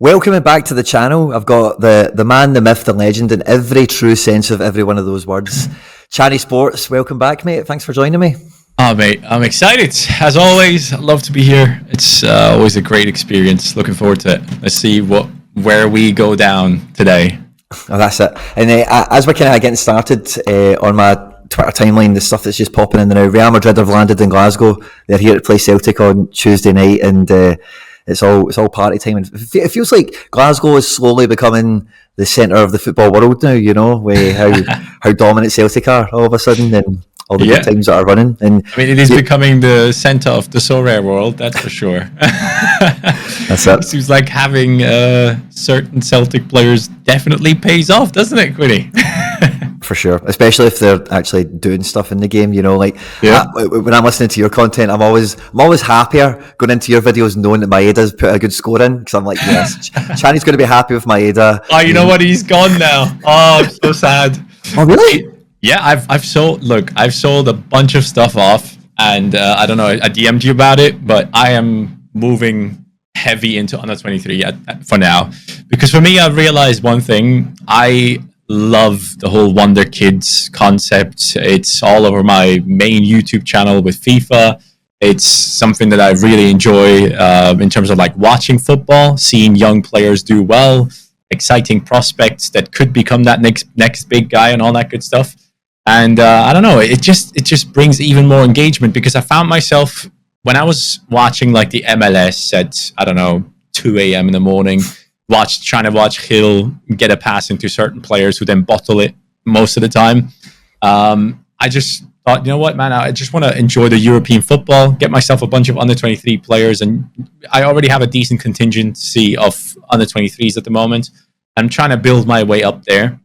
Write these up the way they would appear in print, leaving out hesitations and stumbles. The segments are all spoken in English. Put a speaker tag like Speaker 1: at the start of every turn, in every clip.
Speaker 1: Welcome back to the channel. I've got the man, the myth, the legend in every true sense of every one of those words. Cani Sports, welcome back, mate. Thanks for joining me.
Speaker 2: Oh, mate, I'm excited. As always, I love to be here. It's always a great experience. Looking forward to it. Let's see where we go down today.
Speaker 1: Oh, that's it. And as we're kind of getting started on my Twitter timeline, the stuff that's just popping in there now, Real Madrid have landed in Glasgow. They're here to play Celtic on Tuesday night, and it's all party time. And it feels like Glasgow is slowly becoming the centre of the football world now, you know, with how dominant Celtic are all of a sudden, and all the good times that are running. And
Speaker 2: I mean, it is becoming the centre of the Sorare world, that's for sure.
Speaker 1: That's it.
Speaker 2: It seems like having certain Celtic players definitely pays off, doesn't it, Quinny?
Speaker 1: For sure, especially if they're actually doing stuff in the game, you know. Like when I'm listening to your content, I'm always happier going into your videos knowing that Maeda's put a good score in, because I'm like, yes, Chani's going to be happy with Maeda.
Speaker 2: Oh, you know what? He's gone now. Oh, I'm so sad.
Speaker 1: Oh, really?
Speaker 2: Yeah, I've sold a bunch of stuff off, and I don't know, I DM'd you about it, but I am moving heavy into under 23 for now, because for me, I've realized one thing. I love the whole Wonder Kids concept. It's all over my main YouTube channel with FIFA. It's something that I really enjoy in terms of like watching football, seeing young players do well, exciting prospects that could become that next big guy and all that good stuff. And I don't know, it just brings even more engagement, because I found myself when I was watching like the MLS at, I don't know, 2 a.m. in the morning, trying to watch Hill get a pass into certain players who then bottle it most of the time. I just thought, you know what, man, I just want to enjoy the European football, get myself a bunch of under 23 players, and I already have a decent contingency of under 23s at the moment. I'm trying to build my way up there.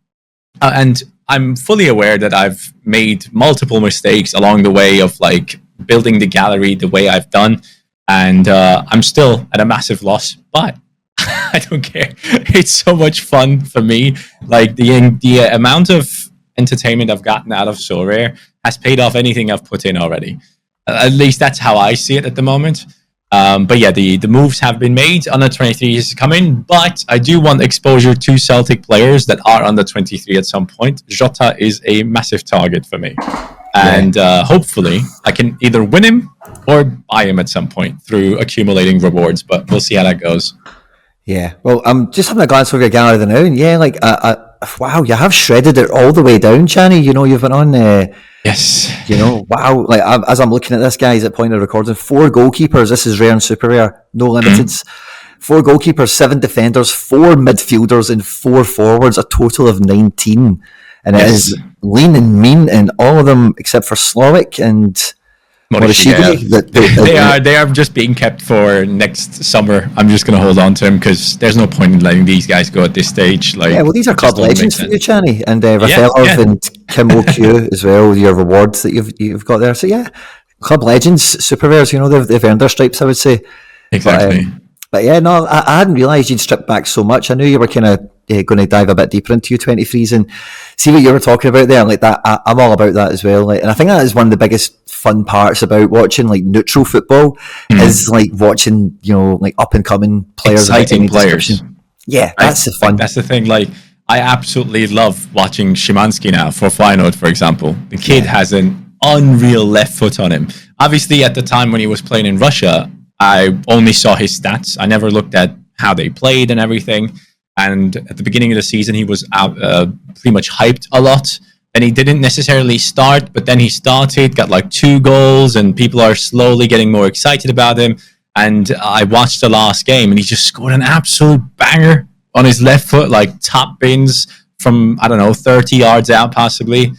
Speaker 2: And I'm fully aware that I've made multiple mistakes along the way of like building the gallery the way I've done. And I'm still at a massive loss, but I don't care. It's so much fun for me. Like the amount of entertainment I've gotten out of Sorare has paid off anything I've put in already. At least that's how I see it at the moment. But yeah, the moves have been made. Under 23 is coming, but I do want exposure to Celtic players that are under 23 at some point. Jota is a massive target for me. And hopefully I can either win him or buy him at some point through accumulating rewards, but we'll see how that goes.
Speaker 1: Yeah, well, I'm just having a glance over your gallery now, and yeah, like, wow, you have shredded it all the way down, Chani. You know, you've been on,
Speaker 2: yes,
Speaker 1: you know, wow. Like, as I'm looking at this, guys, at point of recording, 4 goalkeepers. This is rare and super rare, no limiteds. 4 goalkeepers, 7 defenders, 4 midfielders, and 4 forwards. A total of 19, and it is lean and mean, and all of them except for Slovic and
Speaker 2: they are just being kept for next summer. I'm just going to hold on to him, because there's no point in letting these guys go at this stage. Like,
Speaker 1: yeah, well, these are club legends for you, Chani, and Rafaelov and Kim O'Q as well. Your rewards that you've got there. So yeah, club legends, super rares. You know, they've earned their stripes, I would say.
Speaker 2: Exactly.
Speaker 1: But yeah, no, I hadn't realised you'd stripped back so much. I knew you were kind of going to dive a bit deeper into U23s and see what you were talking about there. Like that, I'm all about that as well. Like, and I think that is one of the biggest fun parts about watching like neutral football is like watching, you know, like up and coming players,
Speaker 2: exciting players.
Speaker 1: Yeah, that's the fun.
Speaker 2: That's the thing. Like, I absolutely love watching Szymanski now for Feyenoord, for example. The kid has an unreal left foot on him. Obviously, at the time when he was playing in Russia, I only saw his stats. I never looked at how they played and everything. And at the beginning of the season, he was out, pretty much hyped a lot. And he didn't necessarily start, but then he started, got like 2 goals, and people are slowly getting more excited about him. And I watched the last game, and he just scored an absolute banger on his left foot, like top bins from, I don't know, 30 yards out possibly.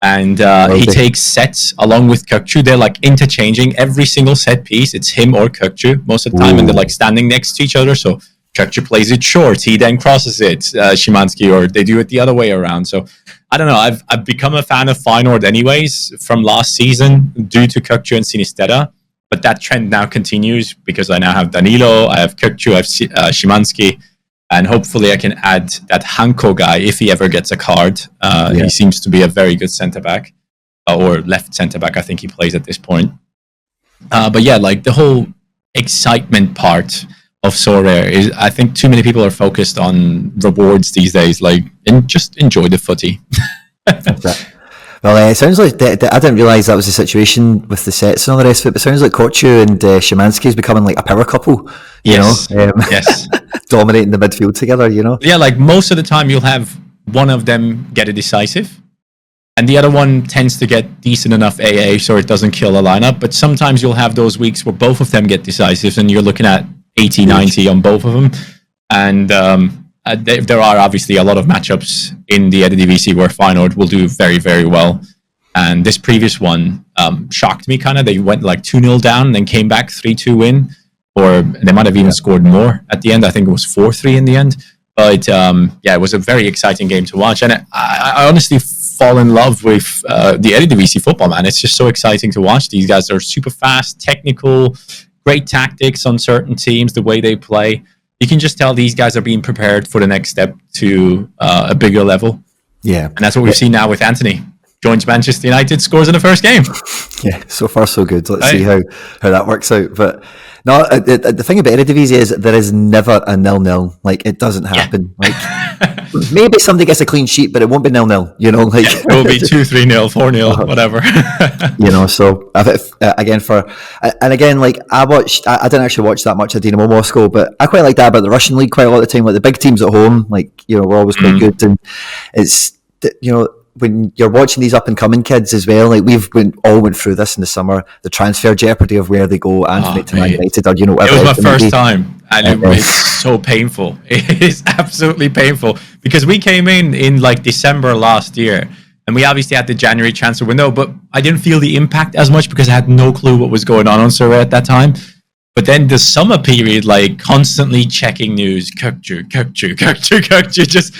Speaker 2: And he takes sets along with Kökçü. They're like interchanging every single set piece. It's him or Kökçü most of the time, and they're like standing next to each other. So Kökçü plays it short. He then crosses it, Szymanski, or they do it the other way around. So I don't know. I've become a fan of Feyenoord anyways from last season due to Kökçü and Sinisterra. But that trend now continues because I now have Danilo, I have Kökçü, I have Szymanski. And hopefully I can add that Hanko guy if he ever gets a card. He seems to be a very good centre-back. Or left centre-back, I think he plays at this point. But yeah, like the whole excitement part of Sorare is I think too many people are focused on rewards these days, like, and just enjoy the footy.
Speaker 1: Well, it sounds like I didn't realise that was the situation with the sets and all the rest of it, but it sounds like Korchu and Szymanski is becoming like a power couple,
Speaker 2: Yes.
Speaker 1: yes. Dominating the midfield together,
Speaker 2: Yeah, like most of the time you'll have one of them get a decisive, and the other one tends to get decent enough AA so it doesn't kill a lineup, but sometimes you'll have those weeks where both of them get decisives and you're looking at 80, 90 on both of them. And there are obviously a lot of matchups in the Eredivisie where Feyenoord will do very, very well. And this previous one shocked me kind of. They went like 2-0 down and then came back 3-2 win. Or they might have even scored more at the end. I think it was 4-3 in the end. But it was a very exciting game to watch. And I honestly fall in love with the Eredivisie football, man. It's just so exciting to watch. These guys are super fast, technical, great tactics on certain teams, the way they play. You can just tell these guys are being prepared for the next step to a bigger level. Yeah. And that's what we've seen now with Anthony. Joins Manchester United, scores in the first game.
Speaker 1: Yeah, so far so good. Let's see how that works out. But no, the thing about Eredivisie is there is never a 0-0. Like, it doesn't happen. Yeah. Like, maybe somebody gets a clean sheet, but it won't be 0-0. Like
Speaker 2: it will be 2-3-0, 4-0, whatever.
Speaker 1: So again, like I didn't actually watch that much of Dynamo Moscow, but I quite like that about the Russian league quite a lot of the time. Like the big teams at home, like we're always quite good, and it's when you're watching these up and coming kids as well, like we've all went through this in the summer, the transfer jeopardy of where they go and to Man United or whatever.
Speaker 2: It was my first time, and it was so painful. It is absolutely painful because we came in like December last year, and we obviously had the January transfer window, but I didn't feel the impact as much because I had no clue what was going on Sorare at that time. But then the summer period, like constantly checking news, Kökçü, just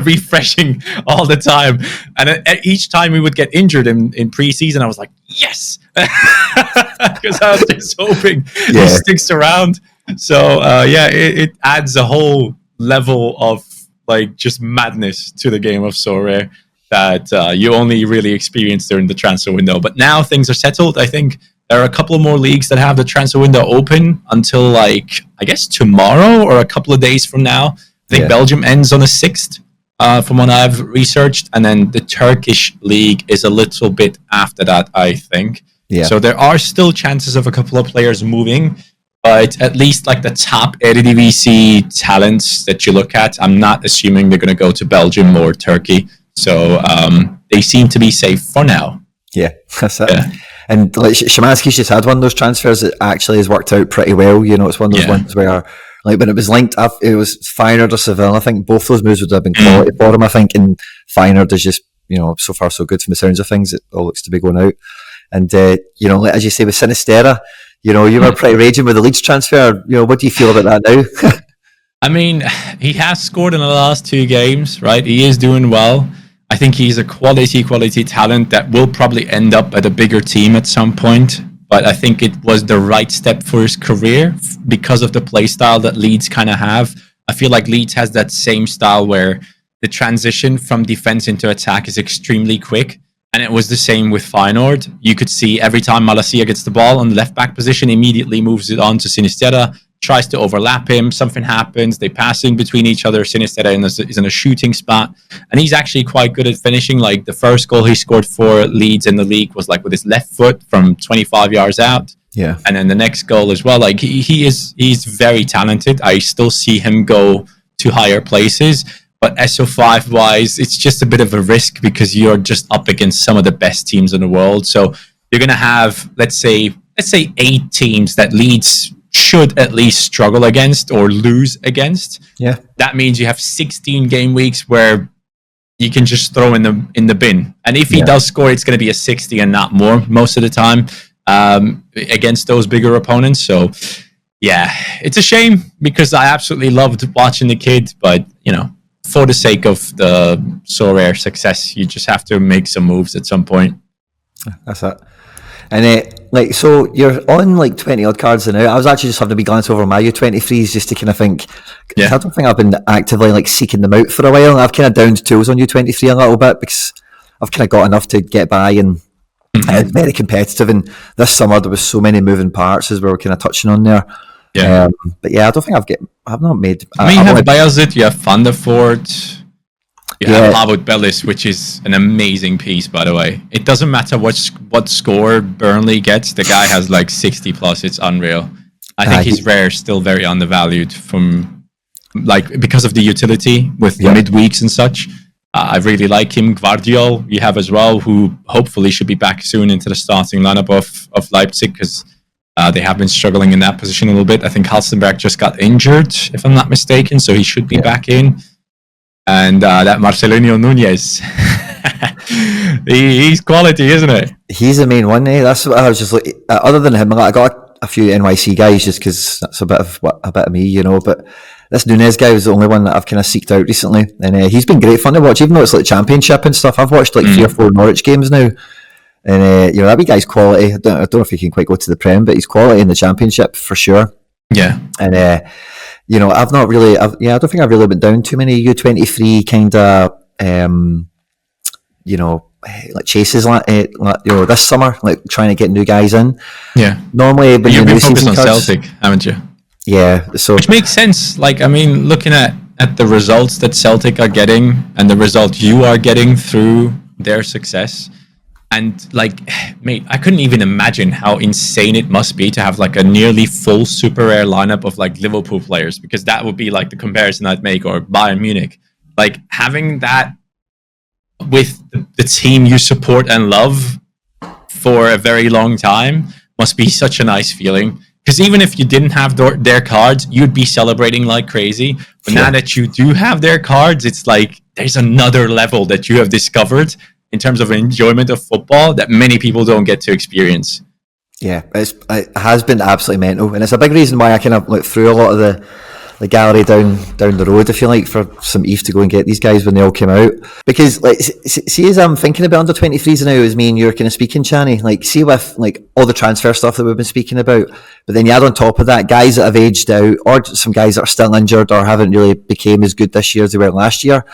Speaker 2: refreshing all the time. And each time we would get injured in preseason, I was like, yes! Because I was just hoping he sticks around. So, it adds a whole level of like just madness to the game of Sorare that you only really experience during the transfer window. But now things are settled, I think. There are a couple of more leagues that have the transfer window open until like, I guess tomorrow or a couple of days from now. I think Belgium ends on the 6th, from what I've researched. And then the Turkish league is a little bit after that, I think. Yeah. So there are still chances of a couple of players moving, but at least like the top Eredivisie talents that you look at, I'm not assuming they're going to go to Belgium or Turkey. So they seem to be safe for now.
Speaker 1: Yeah, that's it. Yeah. And like Szymanski's just had one of those transfers that actually has worked out pretty well. It's one of those ones where, like, when it was linked up, it was Feyenoord or Seville. I think both those moves would have been quality for him. I think, and Feyenoord is just, so far so good from the sounds of things. It all looks to be going out. And like, as you say with Sinisterra, you were pretty raging with the Leeds transfer. What do you feel about that now?
Speaker 2: I mean, he has scored in the last 2 games, right? He is doing well. I think he's a quality talent that will probably end up at a bigger team at some point. But I think it was the right step for his career because of the play style that Leeds kind of have. I feel like Leeds has that same style where the transition from defense into attack is extremely quick. And it was the same with Feyenoord. You could see every time Malacia gets the ball on the left back position, immediately moves it on to Sinisterra, tries to overlap him, something happens, they pass in between each other, Sinisterra is in a shooting spot, and he's actually quite good at finishing. Like the first goal he scored for Leeds in the league was like with his left foot from 25 yards out. Yeah. And then the next goal as well, like he's very talented. I still see him go to higher places, but SO5 wise, it's just a bit of a risk because you're just up against some of the best teams in the world. So you're going to have, let's say 8 teams that Leeds should at least struggle against or lose against. Yeah. That means you have 16 game weeks where you can just throw in the bin. And if he does score, it's going to be a 60 and not more most of the time against those bigger opponents. So yeah, it's a shame because I absolutely loved watching the kid, but for the sake of the Sorare success, you just have to make some moves at some point.
Speaker 1: That's it. And so you're on like 20 odd cards now. I was actually just having a wee glance over my U23s just to kind of think. I don't think I've been actively like seeking them out for a while. I've kind of downed tools on U23 a little bit because I've kind of got enough to get by, and it's very competitive. And this summer there was so many moving parts as we were kind of touching on there.
Speaker 2: Yeah.
Speaker 1: But yeah, I don't think I've not made.
Speaker 2: I mean, you have Bayazit, you have Van der Voort, you have Harwood Bellis, which is an amazing piece, by the way. It doesn't matter what score Burnley gets, the guy has like 60 plus. It's unreal. I think his rare is still very undervalued because of the utility with the midweeks and such. I really like him. Guardiol, you have as well, who hopefully should be back soon into the starting lineup of Leipzig, because they have been struggling in that position a little bit. I think Halstenberg just got injured, if I'm not mistaken, so he should be back in. And that Marcelinho Nunez, he's quality, isn't it?
Speaker 1: He's the main one, eh? That's what I was just like. Other than him, I got a few NYC guys just because that's a bit of me, you know. But this Nunez guy was the only one that I've kind of seeked out recently, and he's been great fun to watch. Even though it's like championship and stuff, I've watched like 3 or 4 Norwich games now, and you know, that wee guy's quality. I don't know if he can quite go to the Prem, but he's quality in the championship for sure.
Speaker 2: Yeah,
Speaker 1: and you know, I don't think I've really been down too many U23 kind of you know, like chases you know, this summer, like trying to get new guys in.
Speaker 2: Yeah,
Speaker 1: normally when
Speaker 2: you've been focused on
Speaker 1: cards,
Speaker 2: Celtic, haven't you?
Speaker 1: Yeah, so
Speaker 2: which makes sense. Like, I mean, looking at the results that Celtic are getting and the result you are getting through their success, and like, mate, I couldn't even imagine how insane it must be to have like a nearly full super rare lineup of like Liverpool players, because that would be like the comparison I'd make, or Bayern Munich. Like, having that with the team you support and love for a very long time must be such a nice feeling. Because even if you didn't have their cards, you'd be celebrating like crazy. But now that you do have their cards, it's like there's another level that you have discovered in terms of enjoyment of football that many people don't get to experience.
Speaker 1: Yeah, it has been absolutely mental. And it's a big reason why I kind of threw a lot of the gallery down the road, if you like, for some Eve to go and get these guys when they all came out. Because like, see, as I'm thinking about under 23s now, as me and you're kind of speaking, Chani, like, see with like all the transfer stuff that we've been speaking about, but then you add on top of that guys that have aged out, or some guys that are still injured or haven't really became as good this year as they were last year.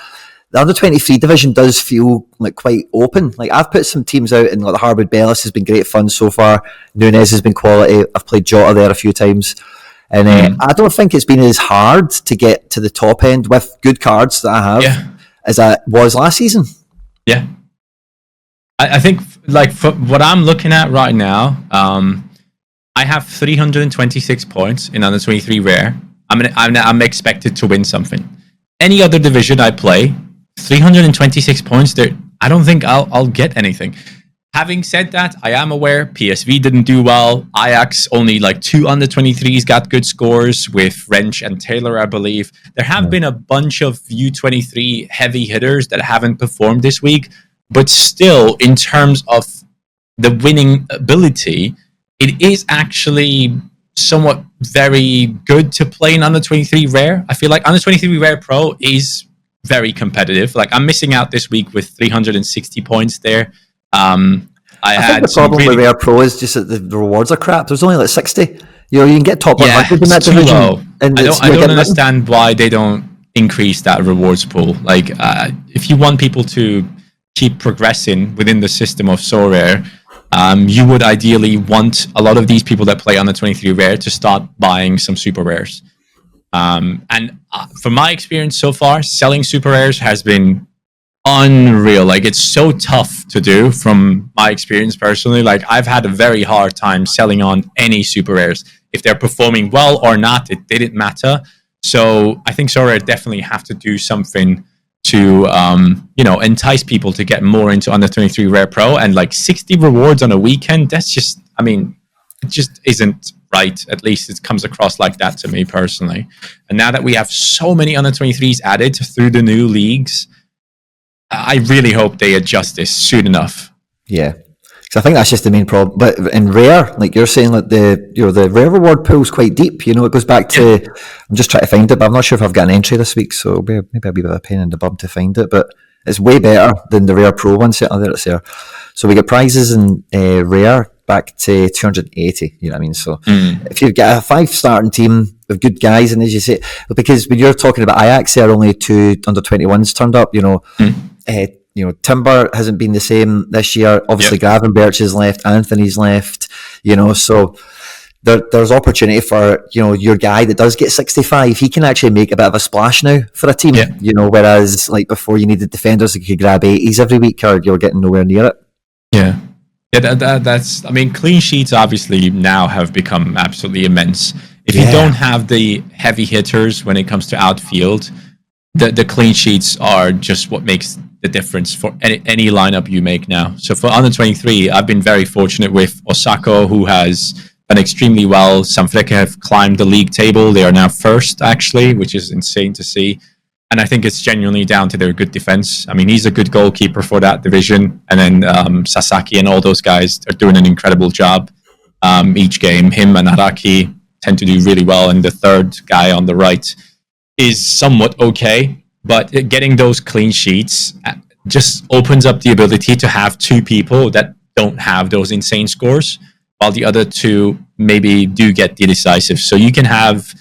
Speaker 1: The under 23 division does feel like quite open. Like, I've put some teams out, and like the Harwood Bellis has been great fun so far. Nunez has been quality. I've played Jota there a few times. And I don't think it's been as hard to get to the top end with good cards that I have as I was last season.
Speaker 2: Yeah. I think, like, for what I'm looking at right now, I have 326 points in under 23 rare. I'm expected to win something. Any other division I play, 326 points there, I don't think I'll get anything. Having said that, I am aware PSV didn't do well. Ajax, only like 2 under 23s got good scores with Wrench and Taylor, I believe. There have been a bunch of U23 heavy hitters that haven't performed this week, but still, in terms of the winning ability, it is actually somewhat very good to play in under 23 rare. I feel like under 23 rare pro is very competitive. Like, I'm missing out this week with 360 points there. I
Speaker 1: think the problem with Rare Pro is just that the rewards are crap. There's only like 60. You know, you can get top 100 in that division.
Speaker 2: Low. I don't understand why they don't increase that rewards pool. Like, if you want people to keep progressing within the system of Sorare, you would ideally want a lot of these people that play on the 23 rare to start buying some super rares. And from my experience so far, selling super rares has been unreal. Like, it's so tough to do from my experience personally. Like, I've had a very hard time selling on any super rares. If they're performing well or not, it didn't matter. So I think Sorare definitely have to do something to entice people to get more into under 23 rare pro. And like 60 rewards on a weekend, that's just, I mean, it just isn't right. At least it comes across like that to me personally. And now that we have so many under 23s added through the new leagues, I really hope they adjust this soon enough.
Speaker 1: Yeah, because I think that's just the main problem. But in rare, like you're saying, like the rare reward pool is quite deep. You know, it goes back to. I'm just trying to find it, but I'm not sure if I've got an entry this week, so maybe I'll be a bit of a pain in the bum to find it. But it's way better than the rare pro one. There it's there. So we get prizes in rare back to 280. You know what I mean? So if you've got a 5 starting team of good guys, and as you say, because when you're talking about Ajax, there are only 2 under 21s turned up. You know, Timber hasn't been the same this year. Obviously, Gravenberch is left, Anthony's left. You know, so there's opportunity for, your guy that does get 65. He can actually make a bit of a splash now for a team. Whereas like before, you needed defenders that could grab 80s every week, or you're getting nowhere near it.
Speaker 2: Yeah, that's. I mean, clean sheets obviously now have become absolutely immense. If you don't have the heavy hitters when it comes to outfield, the clean sheets are just what makes the difference for any lineup you make now. So for under 23, I've been very fortunate with Osako, who has done extremely well. Sanfrecce have climbed the league table. They are now first, actually, which is insane to see. And I think it's genuinely down to their good defense. I mean, he's a good goalkeeper for that division. And then Sasaki and all those guys are doing an incredible job each game. Him and Araki tend to do really well. And the third guy on the right is somewhat okay. But getting those clean sheets just opens up the ability to have two people that don't have those insane scores, while the other two maybe do get the decisives. So you can have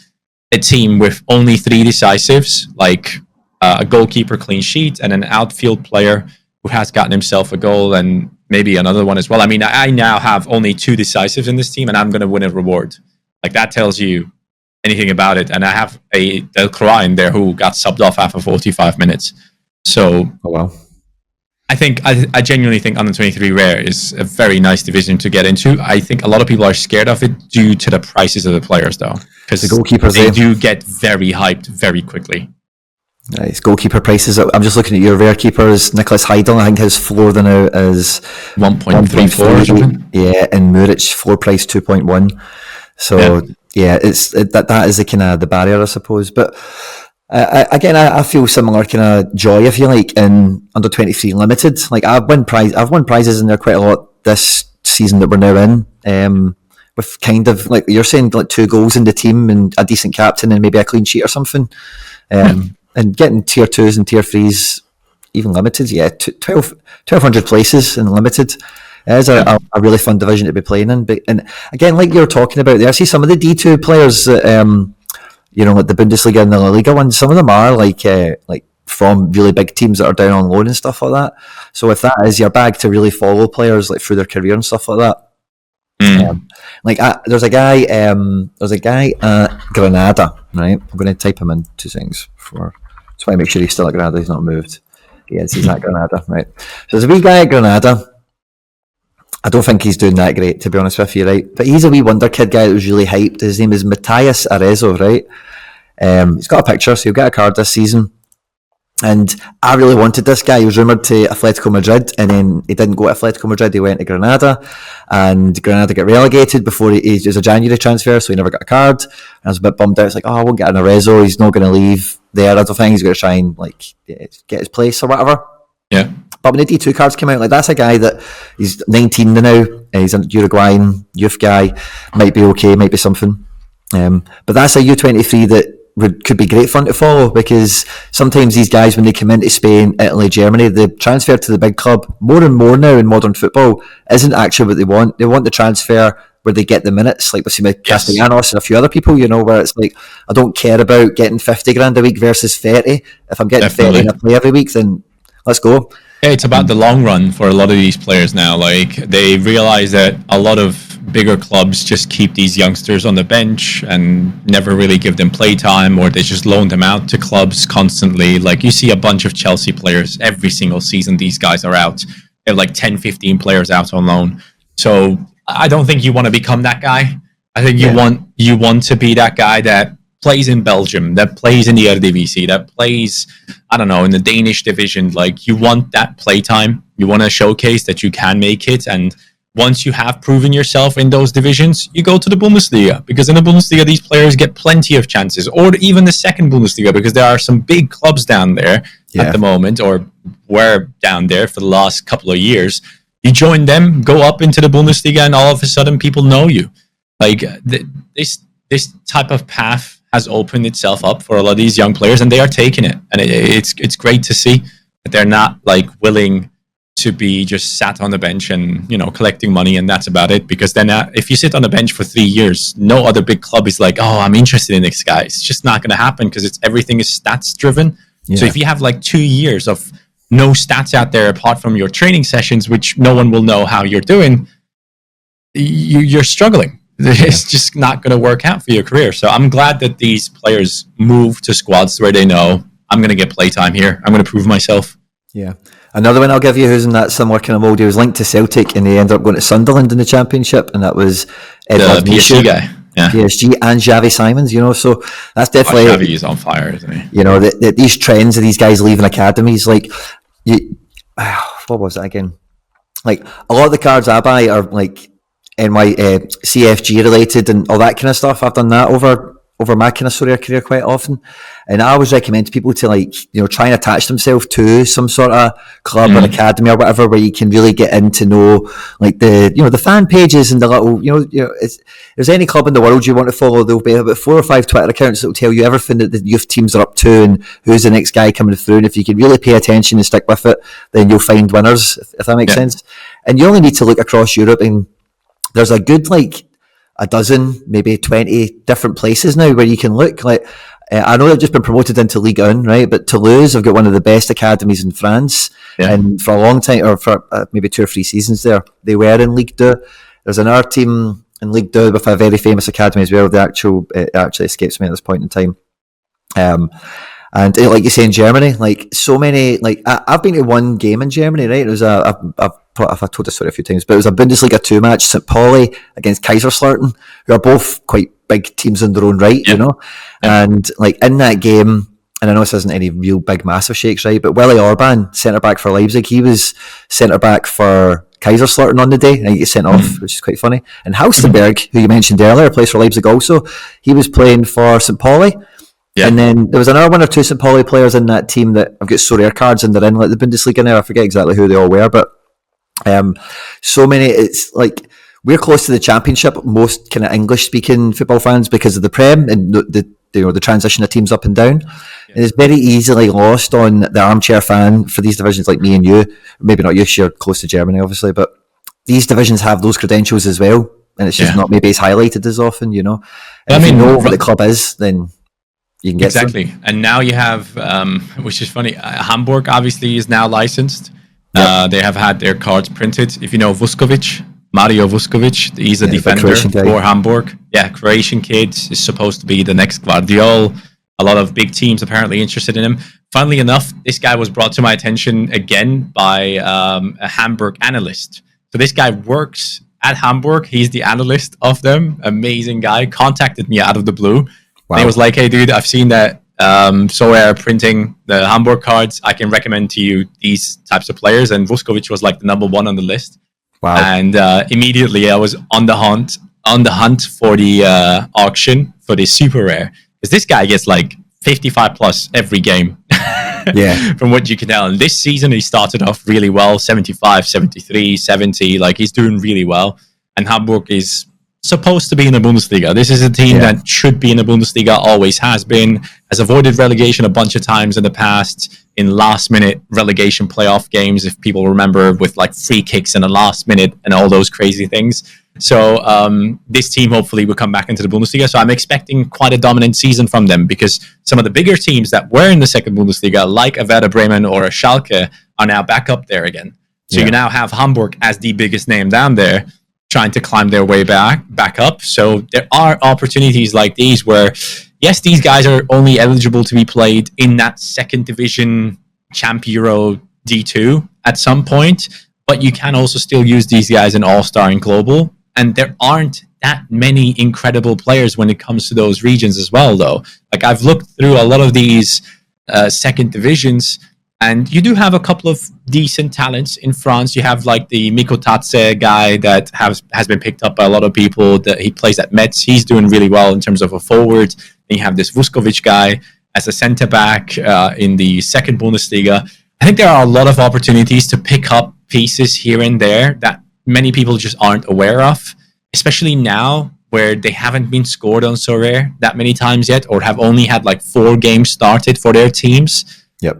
Speaker 2: a team with only 3 decisives, like a goalkeeper clean sheet and an outfield player who has gotten himself a goal and maybe another one as well. I mean, I now have only 2 decisives in this team, and I'm going to win a reward. Like, that tells you anything about it. And I have a Del Croix in there who got subbed off after 45 minutes. So, I genuinely think Under 23 Rare is a very nice division to get into. I think a lot of people are scared of it due to the prices of the players, though, because
Speaker 1: the goalkeepers
Speaker 2: they do get very hyped very quickly.
Speaker 1: Nice. Goalkeeper prices. I'm just looking at your rare keepers. Nicholas Heidel, I think his floor now is
Speaker 2: 1.34 or something.
Speaker 1: Yeah, and Muric floor price 2.1. So that is the kind of the barrier, I suppose. But I feel similar kind of joy, if you like, in under 23 limited. Like, I've won prizes in there quite a lot this season that we're now in. With kind of like you're saying, like 2 goals in the team and a decent captain and maybe a clean sheet or something. And getting tier 2s and tier 3s, even limited, 1,200 places in limited. It is a really fun division to be playing in. But, and again, like you were talking about there, I see some of the D2 players that, like the Bundesliga and the La Liga ones, some of them are like from really big teams that are down on loan and stuff like that. So if that is your bag to really follow players like through their career and stuff like that. There's a guy at Granada, right? I'm going to type him in 2 things just want to make sure he's still at Granada, he's not moved. Yes, he's at Granada, right? So there's a wee guy at Granada. I don't think he's doing that great, to be honest with you, right? But he's a wee wonder kid guy that was really hyped. His name is Matthias Arezzo, right? He's got a picture, so he'll get a card this season. And I really wanted this guy. He was rumoured to Atletico Madrid, and then he didn't go to Atletico Madrid. He went to Granada, and Granada got relegated before it was a January transfer, so he never got a card. And I was a bit bummed out. It's like, I won't get an Arezzo. He's not going to leave there. I don't think he's going to try and get his place or whatever.
Speaker 2: Yeah.
Speaker 1: But when the D2 cards came out, like, that's a guy that he's 19 now. He's a Uruguayan youth guy. Might be okay, might be something. But that's a U23 that could be great fun to follow, because sometimes these guys, when they come into Spain, Italy, Germany, the transfer to the big club more and more now in modern football isn't actually what they want. They want the transfer where they get the minutes, like we see with Castellanos and a few other people, where it's like, I don't care about getting 50 grand a week versus 30. If I'm getting 30 and I play every week, then let's go.
Speaker 2: Yeah, it's about the long run for a lot of these players now. Like, they realize that a lot of bigger clubs just keep these youngsters on the bench and never really give them play time, or they just loan them out to clubs constantly. Like, you see a bunch of Chelsea players every single season. These guys are out. They have like 10, 15 players out on loan. So I don't think you want to become that guy. I think you want to be that guy that plays in Belgium, that plays in the Eredivisie, that plays, I don't know, in the Danish division. Like, you want that play time. You want to showcase that you can make it. And once you have proven yourself in those divisions, you go to the Bundesliga, because in the Bundesliga, these players get plenty of chances, or even the second Bundesliga, because there are some big clubs down there at the moment, or were down there for the last couple of years. You join them, go up into the Bundesliga, and all of a sudden people know you. Like, this type of path has opened itself up for a lot of these young players, and they are taking it. And it's great to see that they're not like willing to be just sat on the bench and, collecting money, and that's about it. Because then if you sit on the bench for 3 years, no other big club is like, oh, I'm interested in this guy. It's just not going to happen, because everything is stats driven. Yeah. So if you have like 2 years of no stats out there apart from your training sessions, which no one will know how you're doing, you're struggling. it's just not going to work out for your career. So I'm glad that these players move to squads where they know I'm going to get playtime here. I'm going to prove myself.
Speaker 1: Yeah. Another one I'll give you who's in that similar kind of mould. He was linked to Celtic and he ended up going to Sunderland in the Championship, and that was
Speaker 2: the PSG guy. Yeah.
Speaker 1: PSG and Xavi Simons, so that's definitely...
Speaker 2: Xavi is on fire, isn't he?
Speaker 1: These trends of these guys leaving academies, like, what was that again? Like, a lot of the cards I buy are like CFG related and all that kind of stuff. I've done that over my kind of Sorare career quite often, and I always recommend to people to try and attach themselves to some sort of club or academy or whatever, where you can really get in to know like the fan pages and the little if there's any club in the world you want to follow, there'll be about 4 or 5 Twitter accounts that will tell you everything that the youth teams are up to and who's the next guy coming through, and if you can really pay attention and stick with it, then you'll find winners, if that makes sense. And you only need to look across Europe, and there's a good a dozen, maybe 20 different places now where you can look. Like, I know they've just been promoted into Ligue 1, right? But Toulouse have got one of the best academies in France, and for a long time, or for maybe 2 or 3 seasons there, they were in Ligue 2. There's another team in Ligue 2 with a very famous academy as well. It actually escapes me at this point in time. And like you say, in Germany, like so many, like I've been to one game in Germany, right? It was I've told this story a few times, but it was a Bundesliga 2 match, St. Pauli against Kaiserslautern, who are both quite big teams in their own right, and like in that game, and I know this isn't any real big massive shakes, right? But Willy Orban, centre back for Leipzig, he was centre back for Kaiserslautern on the day, and he gets sent off, which is quite funny. And Halstenberg, who you mentioned earlier, plays for Leipzig also. He was playing for St. Pauli. Yeah. And then there was another 1 or 2 St. Pauli players in that team that have got Sorare cards, and they're in like the Bundesliga now. I forget exactly who they all were, but so many. It's like we're close to the Championship, most kind of English speaking football fans, because of the Prem and the transition of teams up and down. Yeah. And it's very easily lost on the armchair fan for these divisions like me and you. Maybe not you, you're close to Germany obviously, but these divisions have those credentials as well, and it's just not maybe as highlighted as often, And if you know what the club is, then you can get
Speaker 2: exactly some. And now you have which is funny, Hamburg obviously is now licensed. They have had their cards printed. If you know Vuskovic, Mario Vuskovic, he's a defender for Hamburg. Yeah, Croatian kid, is supposed to be the next Guardiol. A lot of big teams apparently interested in him. Funnily enough, this guy was brought to my attention again by a Hamburg analyst. So this guy works at Hamburg. He's the analyst of them. Amazing guy. Contacted me out of the blue. Wow. And he was like, hey, dude, I've seen that Sorare printing the Hamburg cards. I can recommend to you these types of players. And Vuskovic was like the number 1 on the list. Wow. And immediately I was on the hunt for the auction for the super rare. Because this guy gets like 55 plus every game. Yeah. From what you can tell. And this season he started off really well, 75, 73, 70. Like he's doing really well. And Hamburg is supposed to be in the Bundesliga. This is a team that should be in the Bundesliga, always has been, has avoided relegation a bunch of times in the past, in last-minute relegation playoff games, if people remember, with like free kicks in the last minute and all those crazy things. So this team hopefully will come back into the Bundesliga. So I'm expecting quite a dominant season from them, because some of the bigger teams that were in the second Bundesliga, like a Werder Bremen or a Schalke, are now back up there again. So you now have Hamburg as the biggest name down there, trying to climb their way back up. So there are opportunities like these where, yes, these guys are only eligible to be played in that second division Champ Euro D2 at some point, but you can also still use these guys in All-Star and Global. And there aren't that many incredible players when it comes to those regions as well, though. Like I've looked through a lot of these second divisions, and you do have a couple of decent talents in France. You have like the Mikotatse guy that has been picked up by a lot of people. That he plays at Metz. He's doing really well in terms of a forward. Then you have this Vuskovic guy as a centre back in the second Bundesliga. I think there are a lot of opportunities to pick up pieces here and there that many people just aren't aware of, especially now where they haven't been scored on Sorare that many times yet, or have only had like 4 games started for their teams. Yep.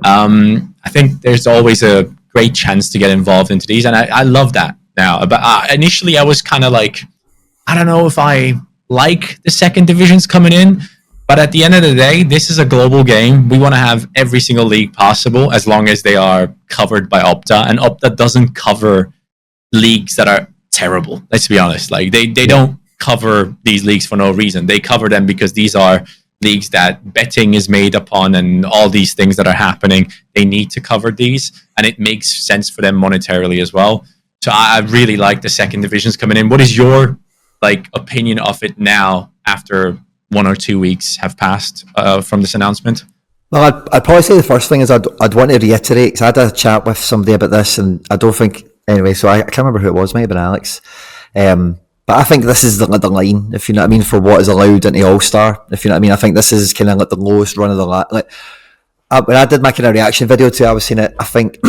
Speaker 2: I think there's always a great chance to get involved into these, and I love that now. But initially I was kind of like, I don't know if I like the second divisions coming in, but at the end of the day, this is a global game. We want to have every single league possible, as long as they are covered by Opta, and Opta doesn't cover leagues that are terrible. Let's be honest. Like they don't cover these leagues for no reason. They cover them because these are leagues that betting is made upon and all these things that are happening. They need to cover these, and it makes sense for them monetarily as well. So I really like the second divisions coming in. What is your opinion of it now after 1 or 2 weeks have passed from this announcement?
Speaker 1: Well, I'd probably say the first thing is I'd want to reiterate, because I had a chat with somebody about this, and I don't think, anyway, so I can't remember who it was, might have been Alex. But I think this is the line, if you know what I mean, for what is allowed into All-Star, if you know what I mean. I think this is kind of like the lowest run of the line. When I did my kind of reaction video to it, I was saying it, I think,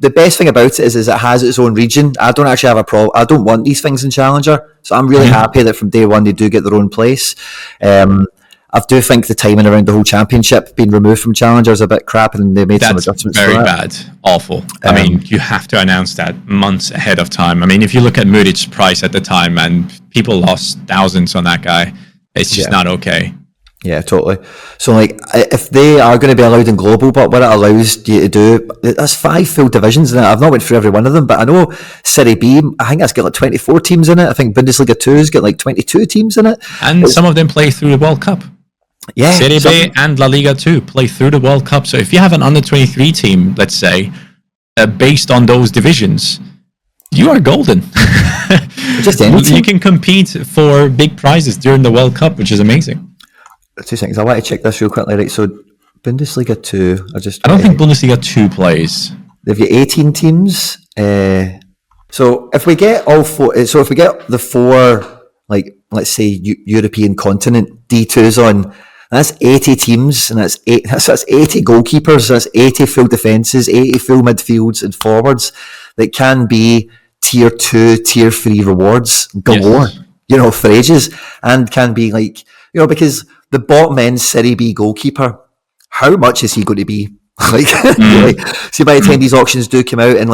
Speaker 1: the best thing about it is it has its own region. I don't actually have a problem. I don't want these things in Challenger, so I'm really happy that from day one they do get their own place. I do think the timing around the whole championship being removed from Challenger is a bit crap, and they made some adjustments.
Speaker 2: That's very bad, awful. I mean, you have to announce that months ahead of time. I mean, if you look at Mudic's price at the time, and people lost thousands on that guy, it's just not okay.
Speaker 1: Yeah, totally. So, if they are going to be allowed in global, but what it allows you to do, that's 5 full divisions in it. I've not went through every one of them, but I know Serie B, I think that's got 24 teams in it. I think Bundesliga 2's got 22 teams in it.
Speaker 2: And some of them play through the World Cup.
Speaker 1: Yeah.
Speaker 2: Serie B and La Liga 2 play through the World Cup. So if you have an under-23 team, let's say, based on those divisions, you are golden.
Speaker 1: Just anything.
Speaker 2: You can compete for big prizes during the World Cup, which is amazing.
Speaker 1: 2 seconds. I want to check this real quickly. Right, so Bundesliga 2. I
Speaker 2: don't think Bundesliga 2 plays.
Speaker 1: They've got 18 teams. So if we get all 4, so if we get the 4, let's say European continent D2s on, that's 80 teams, and that's 80 goalkeepers, that's 80 full defences, 80 full midfields and forwards that can be tier 2, tier 3 rewards galore, for ages, and can be because the bottom end Serie B goalkeeper, how much is he going to be? See, by the time these auctions do come out, and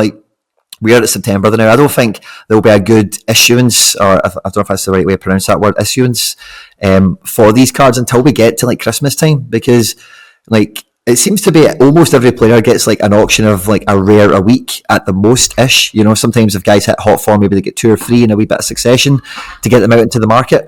Speaker 1: we're at September now, I don't think there'll be a good issuance, or I don't know if that's the right way to pronounce that word, issuance, for these cards until we get to Christmas time, because it seems to be almost every player gets an auction of a rare a week at the most ish. Sometimes if guys hit hot form, maybe they get 2 or 3 in a wee bit of succession to get them out into the market.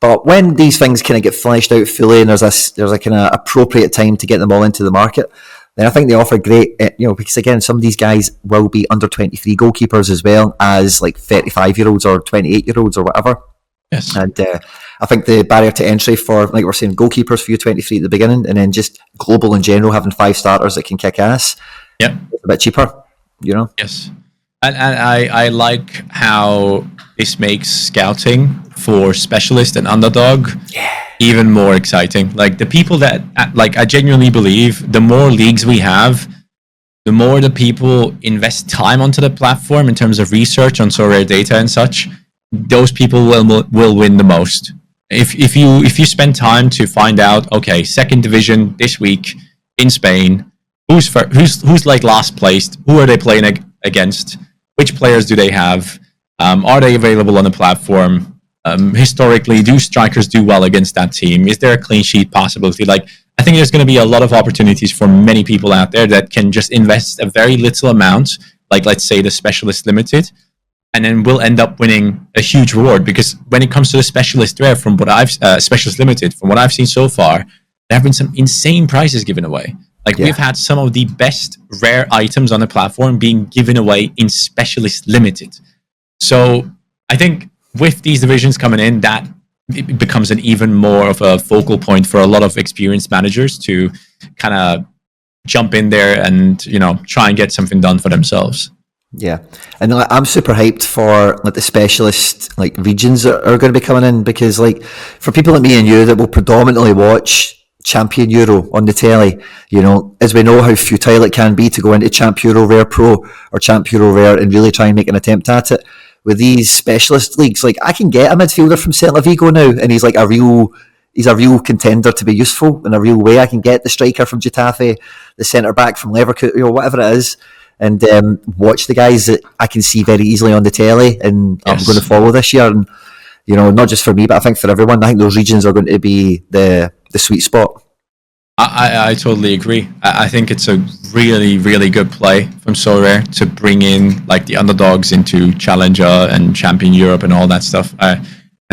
Speaker 1: But when these things kind of get fleshed out fully, and there's a kind of appropriate time to get them all into the market, then I think they offer great, because again, some of these guys will be under 23 goalkeepers as well as 35-year-olds or 28-year-olds or whatever.
Speaker 2: Yes.
Speaker 1: And I think the barrier to entry for, we're saying, goalkeepers for U23 at the beginning, and then just global in general, having 5 starters that can kick ass,
Speaker 2: it's
Speaker 1: a bit cheaper, Yes.
Speaker 2: And I like how this makes scouting for Specialist and Underdog even more exciting. The people that, I genuinely believe the more leagues we have, the more the people invest time onto the platform in terms of research on Sorare data and such, those people will win the most. If you spend time to find out, okay, second division this week in Spain, who's last placed, who are they playing against, which players do they have, are they available on the platform? Historically, do strikers do well against that team? Is there a clean sheet possibility? I think there's going to be a lot of opportunities for many people out there that can just invest a very little amount, let's say the Specialist Limited, and then we'll end up winning a huge reward. Because when it comes to the Specialist Rare, Specialist Limited, from what I've seen so far, there have been some insane prizes given away. We've had some of the best rare items on the platform being given away in Specialist Limited. So I think with these divisions coming in, that it becomes an even more of a focal point for a lot of experienced managers to kind of jump in there and, try and get something done for themselves.
Speaker 1: Yeah, and I'm super hyped for the specialist regions that are going to be coming in, because for people like me and you that will predominantly watch Champion Euro on the telly, as we know how futile it can be to go into Champ Euro Rare Pro or Champ Euro Rare and really try and make an attempt at it. With these specialist leagues, I can get a midfielder from Celta Vigo now, and he's a real contender to be useful in a real way. I can get the striker from Getafe, the centre back from Leverkusen, whatever it is, and watch the guys that I can see very easily on the telly, and I'm going to follow this year. And not just for me, but I think for everyone. I think those regions are going to be the sweet spot.
Speaker 2: I totally agree. I think it's a really, really good play from Sorare to bring in like the underdogs into Challenger and Champion Europe and all that stuff. I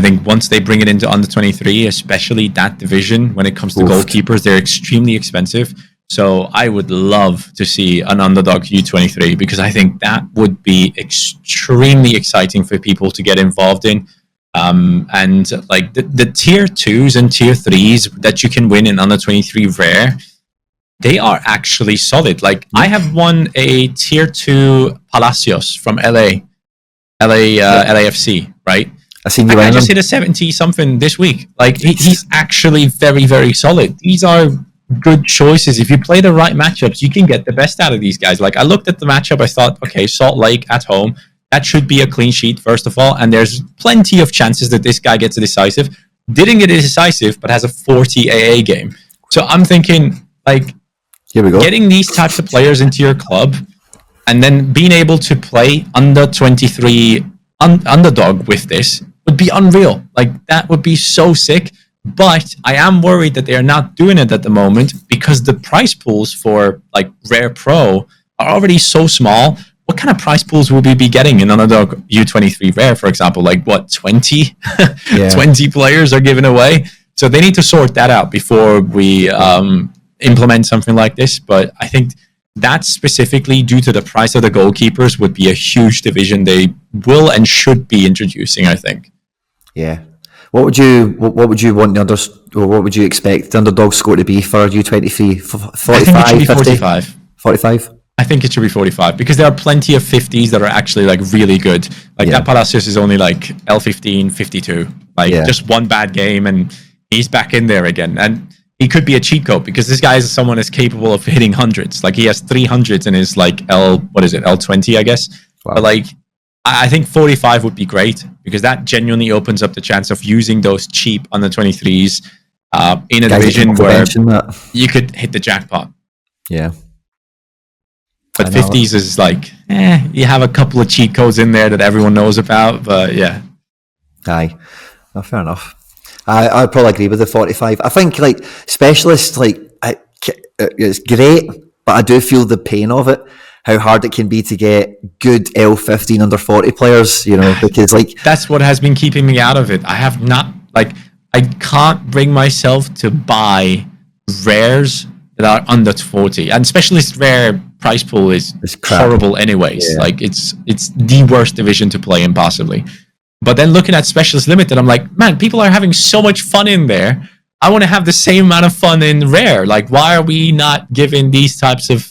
Speaker 2: think once they bring it into under 23, especially that division, when it comes to goalkeepers, they're extremely expensive. So I would love to see an underdog U23 because I think that would be extremely exciting for people to get involved in. And like the tier 2s and tier 3s that you can win in under 23 Rare, they are actually solid. Like I have won a tier 2 Palacios from LAFC, right? I just hit a 70 something this week. Like he's actually very, very solid. These are good choices. If you play the right matchups, you can get the best out of these guys. Like I looked at the matchup, I thought, okay, Salt Lake at home, that should be a clean sheet, first of all. And there's plenty of chances that this guy gets a decisive. Didn't get a decisive, but has a 40 AA game. So I'm thinking, like,
Speaker 1: here we go.
Speaker 2: Getting these types of players into your club and then being able to play under 23 underdog with this would be unreal. Like, that would be so sick. But I am worried that they are not doing it at the moment because the price pools for, like, Rare Pro are already so small. What kind of price pools will we be getting in Underdog U23 Rare, for example? Like, what, 20? 20 players are given away? So they need to sort that out before we implement something like this. But I think that specifically due to the price of the goalkeepers would be a huge division they will and should be introducing, I think.
Speaker 1: Yeah. What would you want what would you expect the underdog score to be for U23? 45,
Speaker 2: 45.
Speaker 1: 45?
Speaker 2: I think it should be 45 because there are plenty of 50s that are actually like really good. Like that Palacios is only like L15, 52. Like just one bad game and he's back in there again. And he could be a cheat code because this guy is someone that's capable of hitting hundreds. Like he has 300s in his like L20, I guess. Wow. But like I think 45 would be great because that genuinely opens up the chance of using those cheap under 23s in a division where you could hit the jackpot.
Speaker 1: Yeah.
Speaker 2: But 50s is like, you have a couple of cheat codes in there that everyone knows about, but yeah.
Speaker 1: Aye. No, fair enough. I'd probably agree with the 45. I think, like, specialists, like, it's great, but I do feel the pain of it, how hard it can be to get good L15 under 40 players, you know, because, like...
Speaker 2: That's what has been keeping me out of it. I have not, like, I can't bring myself to buy rares that are under 40. And specialist rare price pool is horrible anyways. Yeah. Like, it's the worst division to play in, possibly. But then looking at Specialist Limited, I'm like, man, people are having so much fun in there. I want to have the same amount of fun in Rare. Like, why are we not giving these types of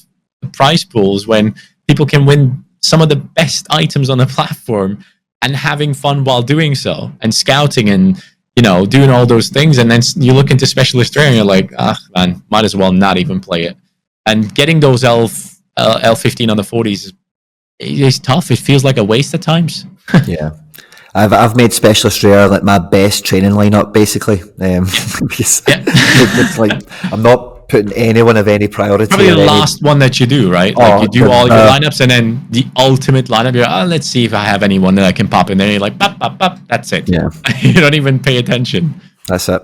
Speaker 2: prize pools when people can win some of the best items on the platform and having fun while doing so and scouting and, you know, doing all those things. And then you look into Specialist Rare and you're like, man, might as well not even play it. And getting those L15 on the 40s is tough. It feels like a waste at times.
Speaker 1: Yeah. I've made Specialist Rare like my best training lineup basically. Because it's like I'm not putting anyone of any priority.
Speaker 2: Probably the last one that you do, right? Like you do all your lineups and then the ultimate lineup. You're let's see if I have anyone that I can pop in there. You're like, pop, pop, pop. That's it.
Speaker 1: Yeah.
Speaker 2: You don't even pay attention.
Speaker 1: That's it.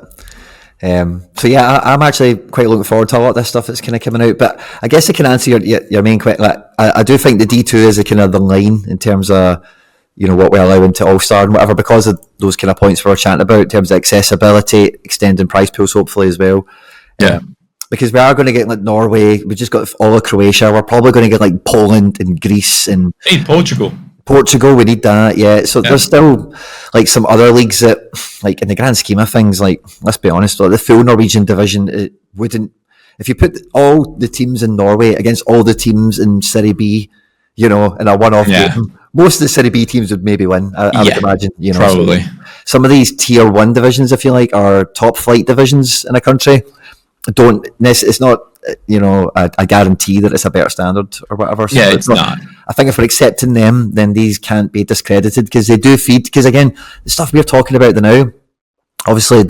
Speaker 1: So yeah, I'm actually quite looking forward to a lot of this stuff that's kind of coming out. But I guess I can answer your main question. Like, I do think the D2 is a kind of the line in terms of, you know, what we allow into All-Star and whatever, because of those kind of points we were chatting about in terms of accessibility, extending prize pools hopefully as well.
Speaker 2: Yeah.
Speaker 1: Because we are going to get like Norway, we just got all of Croatia, we're probably going to get like Poland and Greece and...
Speaker 2: Hey, Portugal,
Speaker 1: we need that, yeah. So there's still like some other leagues that, like in the grand scheme of things, like, let's be honest, like the full Norwegian division, it wouldn't... If you put all the teams in Norway against all the teams in Serie B, you know, in a one-off game, most of the Serie B teams would maybe win, I would imagine. You know,
Speaker 2: probably.
Speaker 1: So some of these tier 1 divisions, if you like, are top flight divisions in a country. It's not, you know, a guarantee that it's a better standard or whatever. So
Speaker 2: it's not.
Speaker 1: I think if we're accepting them, then these can't be discredited because they do feed. Because again, the stuff we're talking about now obviously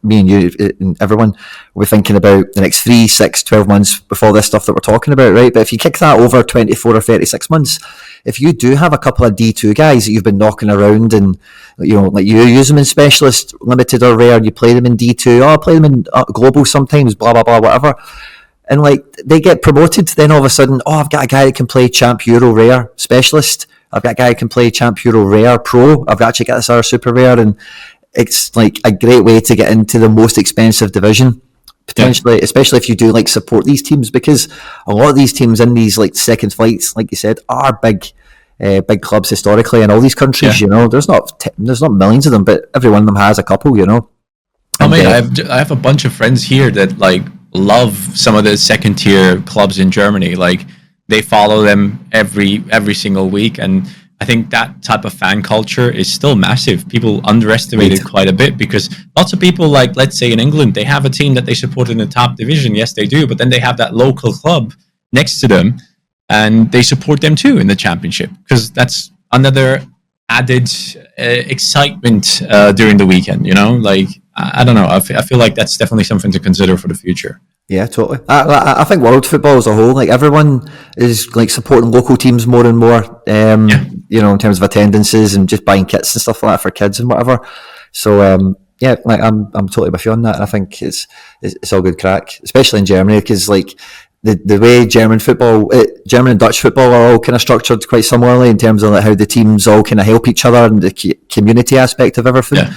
Speaker 1: me and you and everyone, we're thinking about the next 3, 6, 12 months before this stuff that we're talking about, right? But if you kick that over 24 or 36 months, if you do have a couple of D2 guys that you've been knocking around, and like you use them in Specialist, Limited or Rare, and you play them in D2, I play them in Global sometimes, blah blah blah, whatever, and like they get promoted, then all of a sudden, I've got a guy that can play Champ Euro Rare Specialist, I've got a guy who can play Champ Euro Rare Pro, I've actually got this other Super Rare, and it's like a great way to get into the most expensive division, potentially, especially if you do like support these teams, because a lot of these teams in these like second flights, like you said, are big clubs historically in all these countries. There's not millions of them, but every one of them has a couple.
Speaker 2: I mean, I have a bunch of friends here that like love some of the second tier clubs in Germany. Like they follow them every single week, and I think that type of fan culture is still massive. People underestimate it quite a bit, because lots of people, like, let's say in England, they have a team that they support in the top division. Yes, they do. But then they have that local club next to them, and they support them too in the championship, because that's another added excitement during the weekend, Like, I don't know. I feel like that's definitely something to consider for the future.
Speaker 1: Yeah, totally. I think world football as a whole, like everyone is like supporting local teams more and more, in terms of attendances and just buying kits and stuff like that for kids and whatever. So, like I'm totally with you on that. And I think it's all good crack, especially in Germany, because like the way German and Dutch football are all kind of structured quite similarly in terms of like how the teams all kind of help each other and the community aspect of everything. Yeah.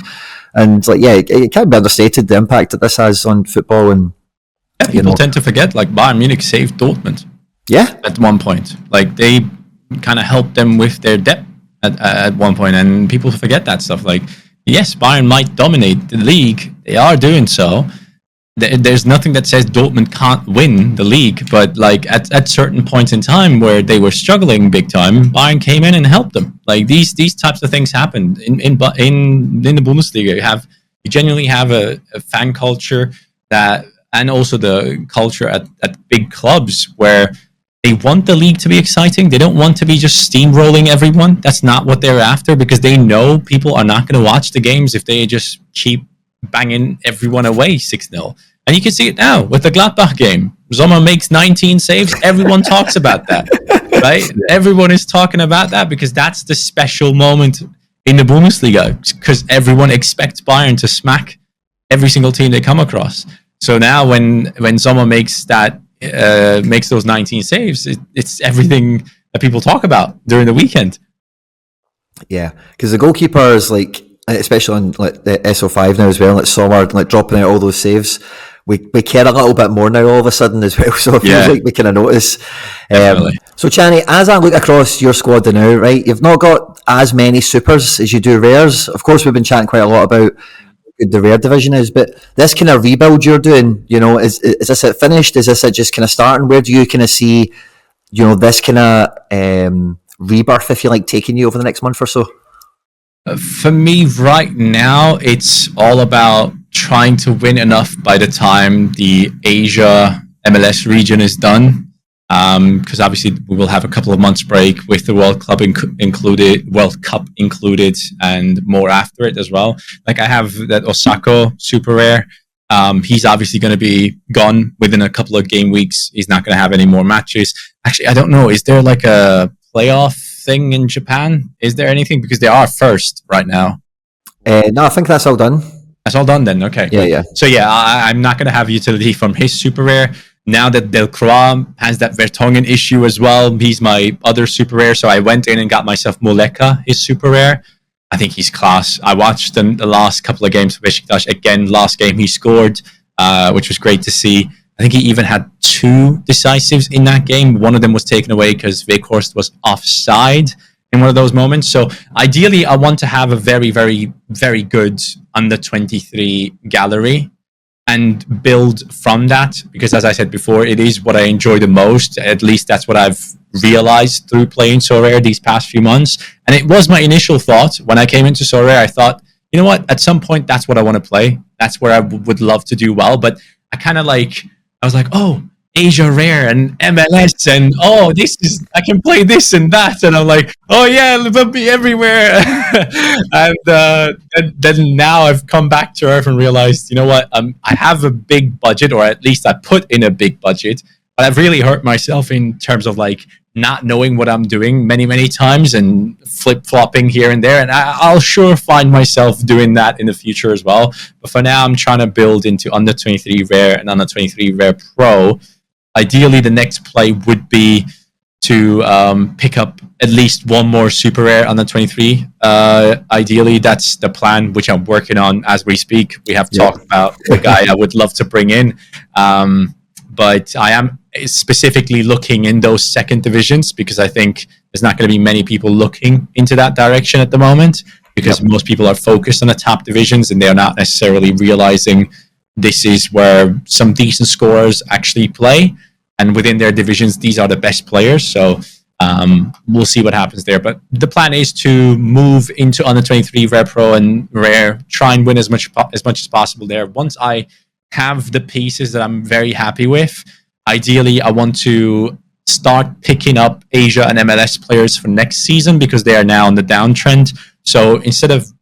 Speaker 1: And like, it can't be understated the impact that this has on football. And
Speaker 2: people tend to forget, like Bayern Munich saved Dortmund.
Speaker 1: Yeah.
Speaker 2: At one point, like they kind of helped them with their debt at one point, and people forget that stuff. Like, yes, Bayern might dominate the league; they are doing so. There's nothing that says Dortmund can't win the league, but like at certain points in time where they were struggling big time, Bayern came in and helped them. Like these types of things happen in the Bundesliga. You genuinely have a fan culture that. And also the culture at big clubs where they want the league to be exciting. They don't want to be just steamrolling everyone. That's not what they're after, because they know people are not going to watch the games if they just keep banging everyone away 6-0. And you can see it now with the Gladbach game. Sommer makes 19 saves. Everyone talks about that, right? Everyone is talking about that because that's the special moment in the Bundesliga, because everyone expects Bayern to smack every single team they come across. So now when someone makes those 19 saves, it's everything that people talk about during the weekend.
Speaker 1: Yeah, because the goalkeepers, like, especially on like the SO5 now as well, like Sommer, like dropping out all those saves, we care a little bit more now all of a sudden as well. So it feels like we kind of notice. So Cani, as I look across your squad now, right, you've not got as many supers as you do rares. Of course, we've been chatting quite a lot about good the rare division is, but this kind of rebuild you're doing, is this it finished? Is this it just kind of starting? Where do you kind of see, this kind of rebirth, if you like, taking you over the next month or so?
Speaker 2: For me right now, it's all about trying to win enough by the time the Asia MLS region is done. Because obviously we will have a couple of months break with the World Cup included, and more after it as well. Like I have that Osako Super Rare. He's obviously going to be gone within a couple of game weeks. He's not going to have any more matches. Actually, I don't know. Is there like a playoff thing in Japan? Is there anything? Because they are first right now.
Speaker 1: No, I think that's all done.
Speaker 2: That's all done then. Okay.
Speaker 1: Yeah.
Speaker 2: So I'm not going to have utility from his Super Rare. Now that Delcroix has that Vertonghen issue as well, he's my other super rare. So I went in and got myself Muleka, his super rare. I think he's class. I watched the last couple of games for Besiktas. Again, last game he scored, which was great to see. I think he even had 2 decisives in that game. One of them was taken away because Weghorst was offside in one of those moments. So ideally, I want to have a very, very, very good under 23 gallery and build from that, because as I said before, it is what I enjoy the most. At least that's what I've realized through playing Sorare these past few months. And it was my initial thought when I came into Sorare. I thought, you know what, at some point that's what I want to play. That's where I would love to do well. But I was like, oh, Asia Rare and MLS and I can play this and that, and I'm like, oh yeah, let me everywhere. And then now I've come back to earth and realized, you know what, I have a big budget, or at least I put in a big budget, but I've really hurt myself in terms of like not knowing what I'm doing many times and flip-flopping here and there, and I'll sure find myself doing that in the future as well. But for now, I'm trying to build into under 23 Rare and under 23 Rare Pro. Ideally, the next play would be to pick up at least one more super rare under 23. Ideally, that's the plan, which I'm working on as we speak. We have talked about the guy I would love to bring in, but I am specifically looking in those second divisions because I think there's not going to be many people looking into that direction at the moment, because most people are focused on the top divisions and they're not necessarily realizing this is where some decent scorers actually play. And within their divisions, these are the best players. So we'll see what happens there. But the plan is to move into under 23 Rare Pro and Rare, try and win as much as possible there. Once I have the pieces that I'm very happy with, ideally, I want to start picking up Asia and MLS players for next season because they are now on the downtrend. So instead of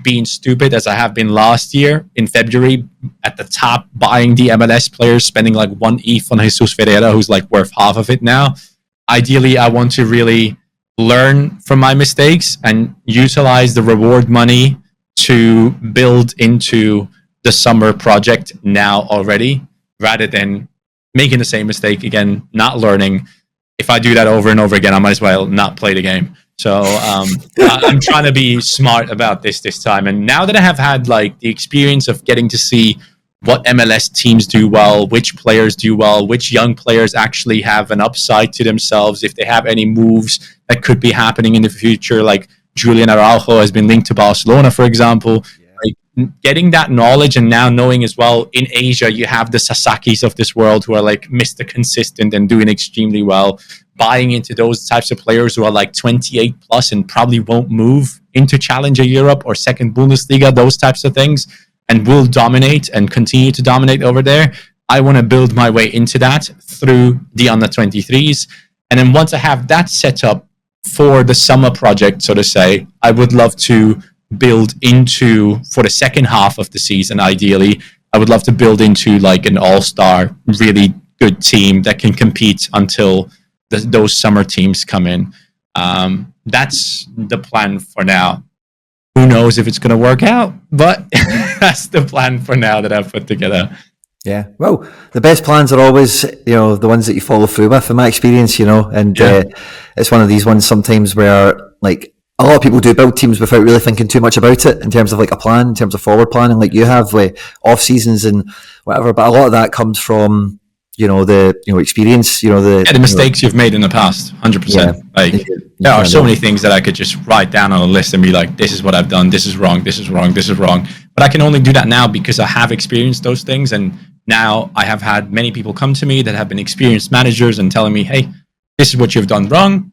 Speaker 2: being stupid as I have been last year in February at the top, buying the MLS players, spending like 1 ETH on Jesus Ferreira, who's like worth half of it now. Ideally, I want to really learn from my mistakes and utilize the reward money to build into the summer project now already, rather than making the same mistake again, not learning. If I do that over and over again, I might as well not play the game. So I'm trying to be smart about this time. And now that I have had like the experience of getting to see what MLS teams do well, which players do well, which young players actually have an upside to themselves, if they have any moves that could be happening in the future, like Julian Araujo has been linked to Barcelona, for example. Like getting that knowledge, and now knowing as well in Asia, you have the Sasakis of this world who are like Mr. Consistent and doing extremely well. Buying into those types of players who are like 28 plus and probably won't move into Challenger Europe or second Bundesliga, those types of things, and will dominate and continue to dominate over there. I want to build my way into that through the under 23s. And then once I have that set up for the summer project, so to say, I would love to build into, for the second half of the season, ideally, I would love to build into like an all-star, really good team that can compete until those summer teams come in. That's the plan for now. Who knows if it's going to work out, but that's the plan for now that I've put together.
Speaker 1: Yeah, well, the best plans are always, the ones that you follow through with, in my experience, and it's one of these ones sometimes where, like, a lot of people do build teams without really thinking too much about it in terms of like a plan, in terms of forward planning, like you have with off seasons and whatever. But a lot of that comes from the experience, the mistakes
Speaker 2: you've made in the past. 100%. Like there are so many things that I could just write down on a list and be like, this is what I've done. This is wrong. This is wrong. This is wrong. But I can only do that now because I have experienced those things, and now I have had many people come to me that have been experienced managers and telling me, hey, this is what you've done wrong.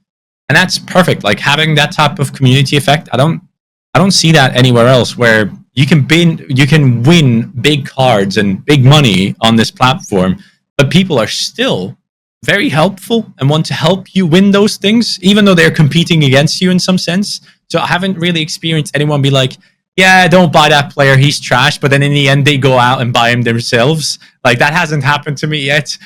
Speaker 2: And that's perfect. Like having that type of community effect, I don't see that anywhere else, where you can win big cards and big money on this platform, but people are still very helpful and want to help you win those things, even though they're competing against you in some sense. So I haven't really experienced anyone be like, yeah, don't buy that player, he's trash, but then in the end they go out and buy him themselves. Like that hasn't happened to me yet.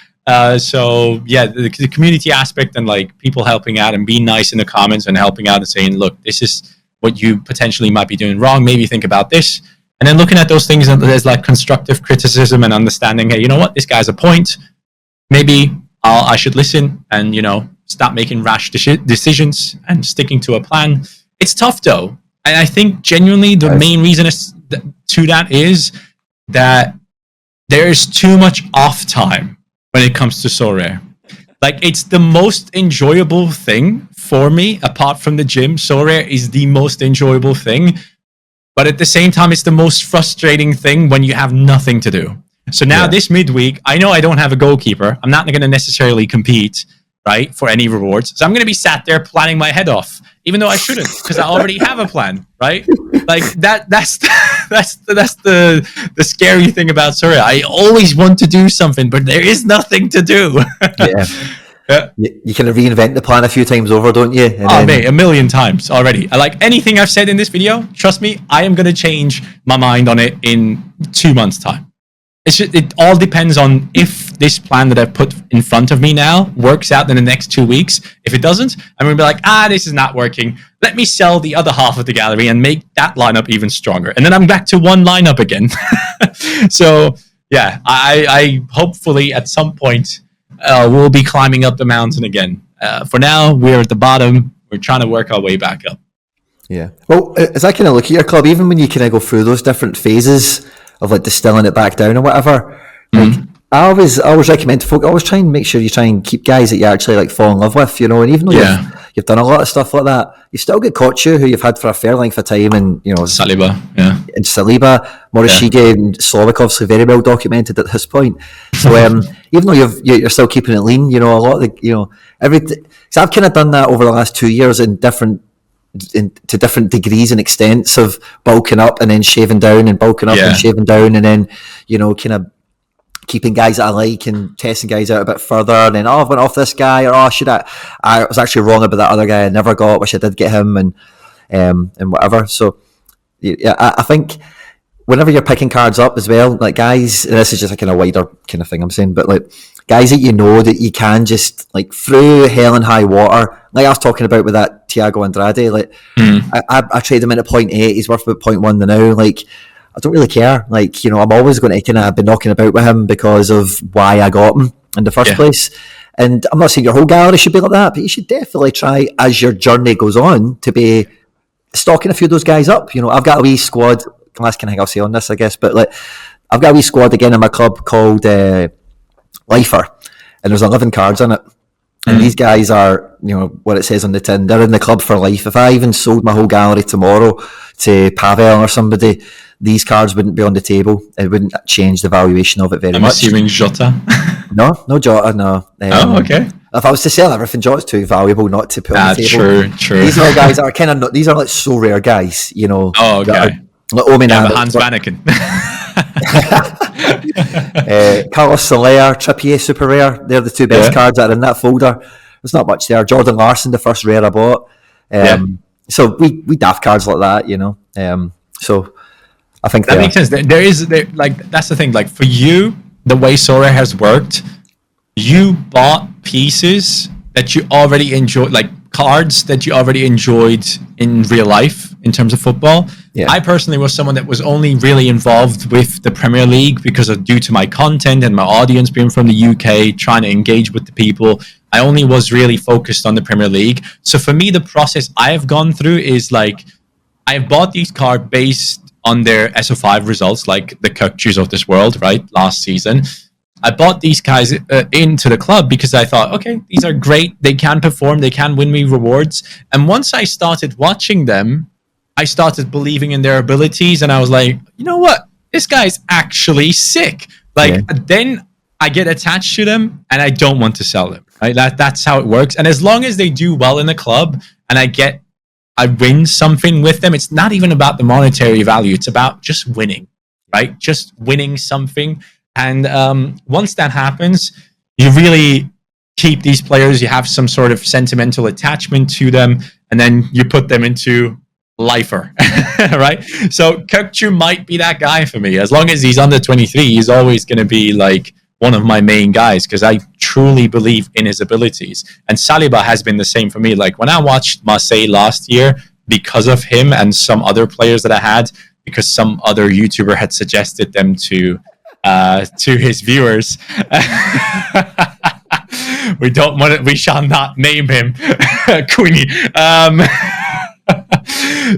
Speaker 2: So yeah, the community aspect and like people helping out and being nice in the comments and helping out and saying, look, this is what you potentially might be doing wrong. Maybe think about this. And then looking at those things as like constructive criticism and understanding, hey, you know what, this guy's a point. Maybe I should listen and, stop making rash decisions and sticking to a plan. It's tough though. And I think genuinely the main reason to that is that there is too much off time when it comes to Sorare. Like it's the most enjoyable thing for me, apart from the gym. Sorare is the most enjoyable thing. But at the same time, it's the most frustrating thing when you have nothing to do. So now this midweek, I know I don't have a goalkeeper. I'm not going to necessarily compete, right, for any rewards. So I'm going to be sat there planning my head off. even though I shouldn't, because I already have a plan, right? Like that's the scary thing about Sorare. I always want to do something, but there is nothing to do.
Speaker 1: Yeah.
Speaker 2: Yeah.
Speaker 1: You kind of reinvent the plan a few times over, don't you?
Speaker 2: Mate, a million times already. I like anything I've said in this video. Trust me, I am going to change my mind on it in 2 months' time. It all depends on if this plan that I've put in front of me now works out in the next 2 weeks. If it doesn't, I'm going to be like, this is not working. Let me sell the other half of the gallery and make that lineup even stronger. And then I'm back to one lineup again. So, yeah, I hopefully at some point we'll be climbing up the mountain again. For now, we're at the bottom. We're trying to work our way back up.
Speaker 1: Yeah. Well, as I kind of look at your club, even when you kind of go through those different phases of like distilling it back down or whatever, like I always recommend to folk, always try and make sure you try and keep guys that you actually like fall in love with, you know, and even though you've done a lot of stuff like that, you still get Kochu, who you've had for a fair length of time, and you know
Speaker 2: Saliba,
Speaker 1: and Morishige and Slovak, obviously very well documented at this point. So even though you're still keeping it lean, you know, a lot of the, you know, so I've kind of done that over the last 2 years to different degrees and extents of bulking up and then shaving down and bulking up and shaving down, and then, you know, kind of keeping guys that I like and testing guys out a bit further, and then I've went off this guy, or I was actually wrong about that other guy I never got, wish I did get him, and whatever. So yeah, I think whenever you're picking cards up as well, like guys, and this is just a kind of wider kind of thing I'm saying, but like guys that you know that you can just like through hell and high water, like I was talking about with that Thiago Andrade, like I trade him in at 0.8, he's worth about 0.1 now, like I don't really care, like, you know, I'm always going to kind of be knocking about with him because of why I got him in the first place. And I'm not saying your whole gallery should be like that, but you should definitely try, as your journey goes on, to be stocking a few of those guys up. You know, I've got a wee squad, last kind of thing I'll say on this, I guess, but like I've got a wee squad again in my club called Lifer, and there's 11 cards in it. And these guys are, you know, what it says on the tin, they're in the club for life. If I even sold my whole gallery tomorrow to Pavel or somebody, these cards wouldn't be on the table. It wouldn't change the valuation of it very much.
Speaker 2: I'm assuming Jota?
Speaker 1: No Jota, no.
Speaker 2: Okay.
Speaker 1: If I was to sell everything, Jota's too valuable not to put on the table.
Speaker 2: True.
Speaker 1: These are guys that are kind of not, these are like so rare guys, you know.
Speaker 2: Oh, okay.
Speaker 1: Like Omen
Speaker 2: Hans Vanaken.
Speaker 1: Carlos Soler, Trippier, super rare. They're the two best cards that are in that folder. There's not much there. Jordan Larson, the first rare I bought. So we daft cards like that, you know. So I think
Speaker 2: that makes sense. There like that's the thing. Like for you, the way Sorare has worked, you bought pieces that you already enjoyed, like cards that you already enjoyed in real life in terms of football. I personally was someone that was only really involved with the Premier League because of due to my content and my audience being from the UK, trying to engage with the people. I only was really focused on the Premier League. So for me, the process I have gone through is like I've bought these cards based on their SO5 results, like the Kukchus of this world, right? Last season. I bought these guys into the club because I thought, okay, these are great. They can perform. They can win me rewards. And once I started watching them, I started believing in their abilities. And I was like, you know what? This guy's actually sick. Like, then I get attached to them and I don't want to sell them. Right? That's how it works. And as long as they do well in the club and I win something with them, it's not even about the monetary value. It's about just winning, right? Just winning something. And once that happens, you really keep these players. You have some sort of sentimental attachment to them, and then you put them into lifer, right? So Kukchu might be that guy for me. As long as he's under 23, he's always going to be like one of my main guys because I truly believe in his abilities. And Saliba has been the same for me. Like when I watched Marseille last year, because of him and some other players that I had, because some other YouTuber had suggested them to his viewers. We shall not name him Quinny.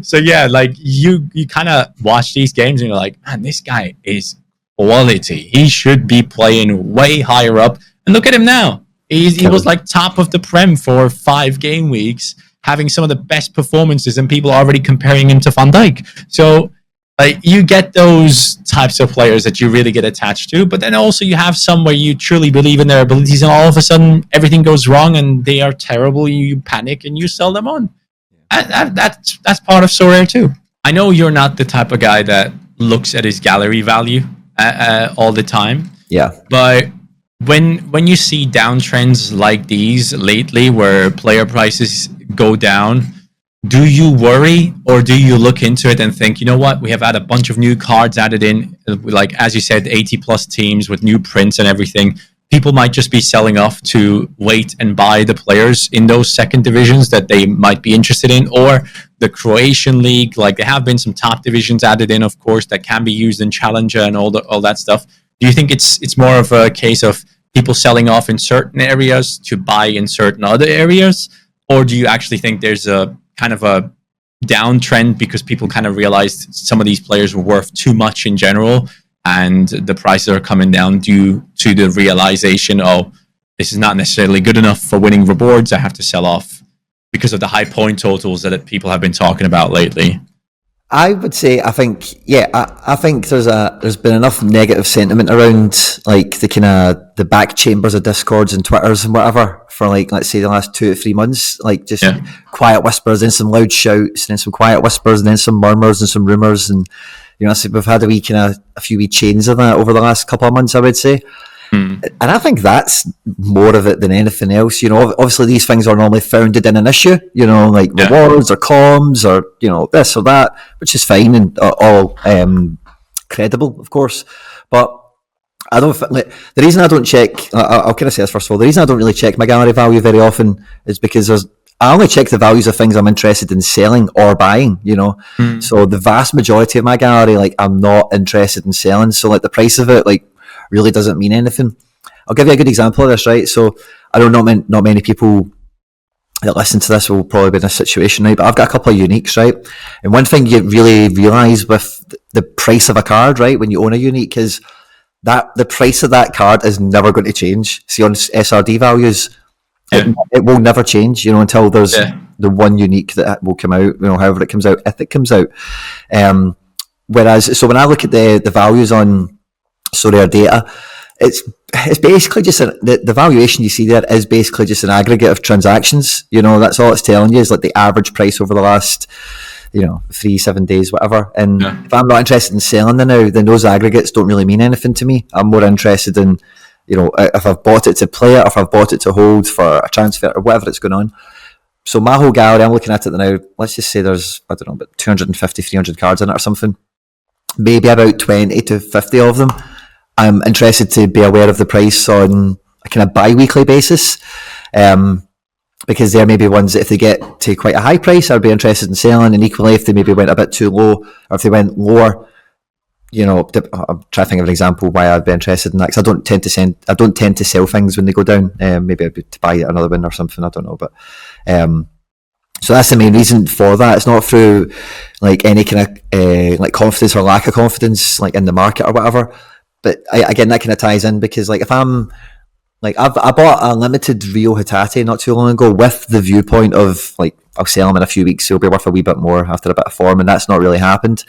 Speaker 2: So yeah, like you kind of watch these games and you're like, man, this guy is quality. He should be playing way higher up. And look at him now. He was like top of the Prem for 5 game weeks, having some of the best performances, and people are already comparing him to Van Dijk. So like you get those types of players that you really get attached to, but then also you have some where you truly believe in their abilities, and all of a sudden everything goes wrong and they are terrible. You panic and you sell them on. that's part of Sorare too. I know you're not the type of guy that looks at his gallery value all the time.
Speaker 1: Yeah.
Speaker 2: But when you see downtrends like these lately, where player prices go down, do you worry, or do you look into it and think, you know what, we have had a bunch of new cards added in, like as you said, 80 plus teams with new prints and everything. People might just be selling off to wait and buy the players in those second divisions that they might be interested in, or the Croatian league. Like there have been some top divisions added in, of course, that can be used in Challenger and all that stuff. Do you think it's more of a case of people selling off in certain areas to buy in certain other areas, or do you actually think there's a kind of a downtrend because people kind of realized some of these players were worth too much in general, and the prices are coming down due to the realization, oh, this is not necessarily good enough for winning rewards, I have to sell off because of the high point totals that people have been talking about lately?
Speaker 1: I would say, I think there's been enough negative sentiment around like the kind of the back chambers of Discords and Twitters and whatever for like, let's say the last 2 to 3 months, like just quiet whispers and some loud shouts and then some quiet whispers and then some murmurs and some rumours, and you know, so we've had a few wee chains of that over the last couple of months, I would say. And I think that's more of it than anything else. You know, obviously these things are normally founded in an issue, you know, like rewards or comms or, you know, this or that, which is fine and all credible, of course. But I don't like, the reason I don't check, I'll kind of say this first of all, the reason I don't really check my gallery value very often is because I only check the values of things I'm interested in selling or buying, you know. So the vast majority of my gallery, like, I'm not interested in selling. So like the price of it, like, really doesn't mean anything. I'll give you a good example of this, right? So I don't know, not many people that listen to this will probably be in this situation, right? But I've got a couple of uniques, right? And one thing you really realise with the price of a card, right, when you own a unique, is that the price of that card is never going to change. See, on SRD values, it will never change, you know, until there's the one unique that will come out, you know, however it comes out, if it comes out. Whereas, so when I look at the values on Sorare data, it's basically just the valuation you see there is basically just an aggregate of transactions. You know, that's all it's telling you is like the average price over the last, you know, 3-7 days, whatever. And if I'm not interested in selling them now, then those aggregates don't really mean anything to me. I'm more interested in, you know, if I've bought it to play it, or if I've bought it to hold for a transfer or whatever it's going on. So my whole gallery, I'm looking at it now, let's just say there's, I don't know, about 250, 300 cards in it or something. Maybe about 20 to 50 of them I'm interested to be aware of the price on a kind of bi-weekly basis, because there may be ones that if they get to quite a high price, I'd be interested in selling, and equally if they maybe went a bit too low, or if they went lower, you know, I'm trying to think of an example why I'd be interested in that, because I don't tend to sell things when they go down. Maybe I'd be to buy another one or something, I don't know, but so that's the main reason for that. It's not through like any kind of like confidence or lack of confidence like in the market or whatever. But again, that kind of ties in because like if I'm like I bought a limited Rio Hatate not too long ago with the viewpoint of like I'll sell them in a few weeks, so it'll be worth a wee bit more after a bit of form, and that's not really happened.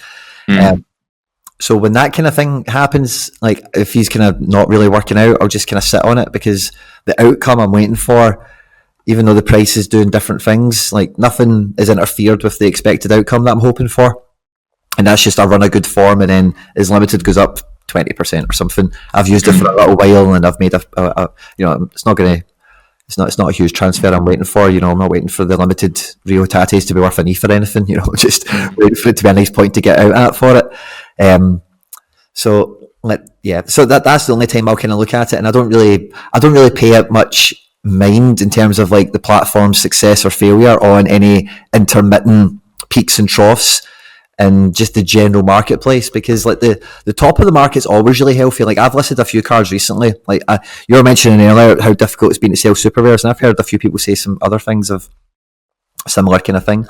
Speaker 1: So when that kind of thing happens, like if he's kind of not really working out, I'll just kind of sit on it because the outcome I'm waiting for, even though the price is doing different things, like nothing is interfered with the expected outcome that I'm hoping for, and that's just I run a good form, and then as limited goes up 20% or something. I've used it for a little while, and I've made a you know, it's not a huge transfer I'm waiting for. You know, I'm not waiting for the limited Rio Tates to be worth an ETH or anything. You know, just waiting for it to be a nice point to get out at for it. So that's the only time I'll kind of look at it, and I don't really pay it much mind in terms of like the platform's success or failure on any intermittent peaks and troughs and just the general marketplace, because like the top of the market's always really healthy. Like I've listed a few cards recently, like you were mentioning earlier how difficult it's been to sell super rares, and I've heard a few people say some other things of a similar kind of thing,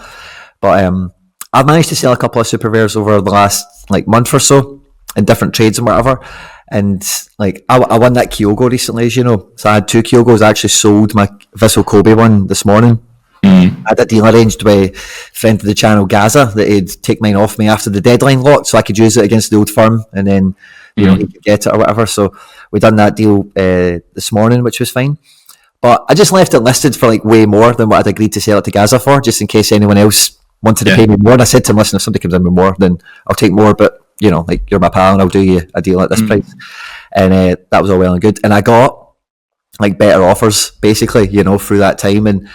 Speaker 1: but I've managed to sell a couple of super rares over the last like month or so in different trades and whatever, and like I won that Kyogo recently, as you know, so I had 2 Kyogos. I actually sold my Vissel Kobe one this morning. I had a deal arranged with a friend of the channel, Gaza, that he'd take mine off me after the deadline locked, so I could use it against the old firm, and then you know he could get it or whatever. So we done that deal this morning, which was fine. but I just left it listed for like way more than what I'd agreed to sell it to Gaza for, just in case anyone else wanted to pay me more. And I said to him, listen, if somebody comes in with more, then I'll take more, but you know, like, you're my pal and I'll do you a deal at this price. And that was all well and good. And I got like better offers basically, you know, through that time. And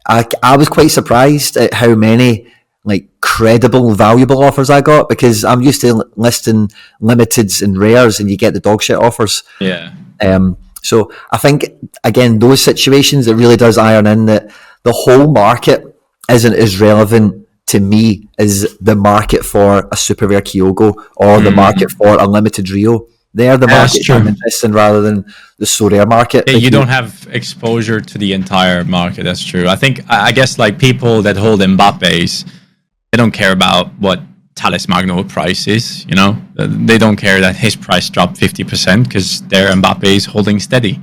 Speaker 1: I was quite surprised at how many like credible, valuable offers I got, because I'm used to listing limiteds and rares and you get the dog shit offers.
Speaker 2: Yeah.
Speaker 1: So I think, again, those situations, it really does iron in that the whole market isn't as relevant to me as the market for a super rare Kyogo or the market for a limited Rio. They're the market I'm interested in rather than the so rare market.
Speaker 2: Yeah, you don't have exposure to the entire market. That's true. I guess like people that hold Mbappe's, they don't care about what Thales Magno price is, you know? They don't care that his price dropped 50% because their Mbappe is holding steady.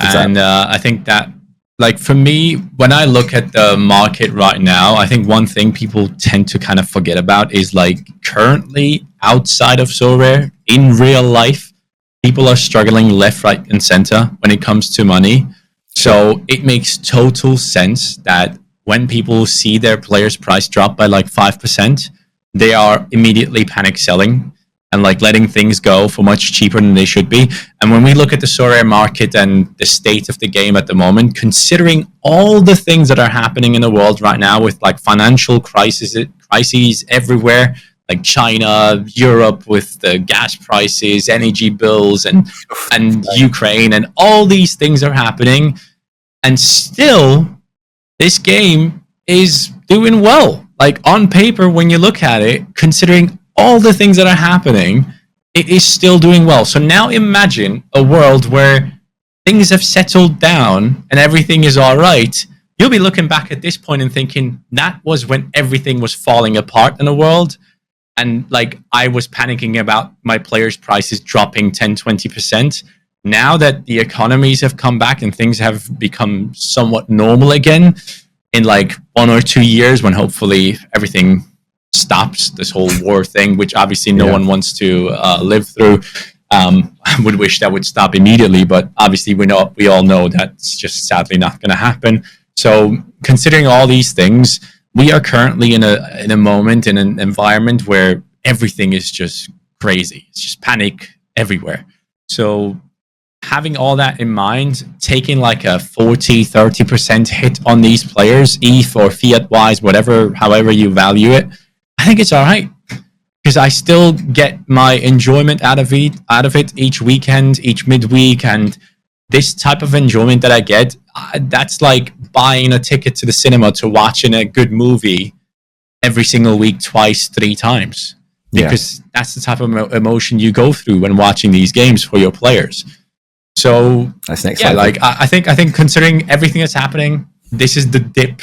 Speaker 2: Exactly. And I think that, like, for me, when I look at the market right now, I think one thing people tend to kind of forget about is, like, currently outside of Sorare, in real life, people are struggling left, right, and center when it comes to money. So it makes total sense that when people see their player's price drop by like 5%, they are immediately panic selling and like letting things go for much cheaper than they should be. And when we look at the Sorare market and the state of the game at the moment, considering all the things that are happening in the world right now with like financial crises everywhere, like China, Europe with the gas prices, energy bills, and Ukraine, and all these things are happening, and still this game is doing well. Like on paper, when you look at it, considering all the things that are happening, it is still doing well. So now imagine a world where things have settled down and everything is all right. You'll be looking back at this point and thinking that was when everything was falling apart in the world. And like I was panicking about my players' prices dropping 10, 20%. Now that the economies have come back and things have become somewhat normal again in like 1 or 2 years, when hopefully everything stops, this whole war thing, which obviously no one wants to live through. I would wish that would stop immediately, but obviously we all know that's just sadly not going to happen. So considering all these things, we are currently in a moment, in an environment where everything is just crazy. It's just panic everywhere. So having all that in mind, taking like a 40-30% hit on these players, ETH or fiat wise, however you value it, I think it's all right, because I still get my enjoyment out of it each weekend, each midweek, and this type of enjoyment that I get, that's like buying a ticket to the cinema to watching a good movie every single week, twice, 3 times, because that's the type of emotion you go through when watching these games for your players. So that's next level. Like I think considering everything that's happening, this is the dip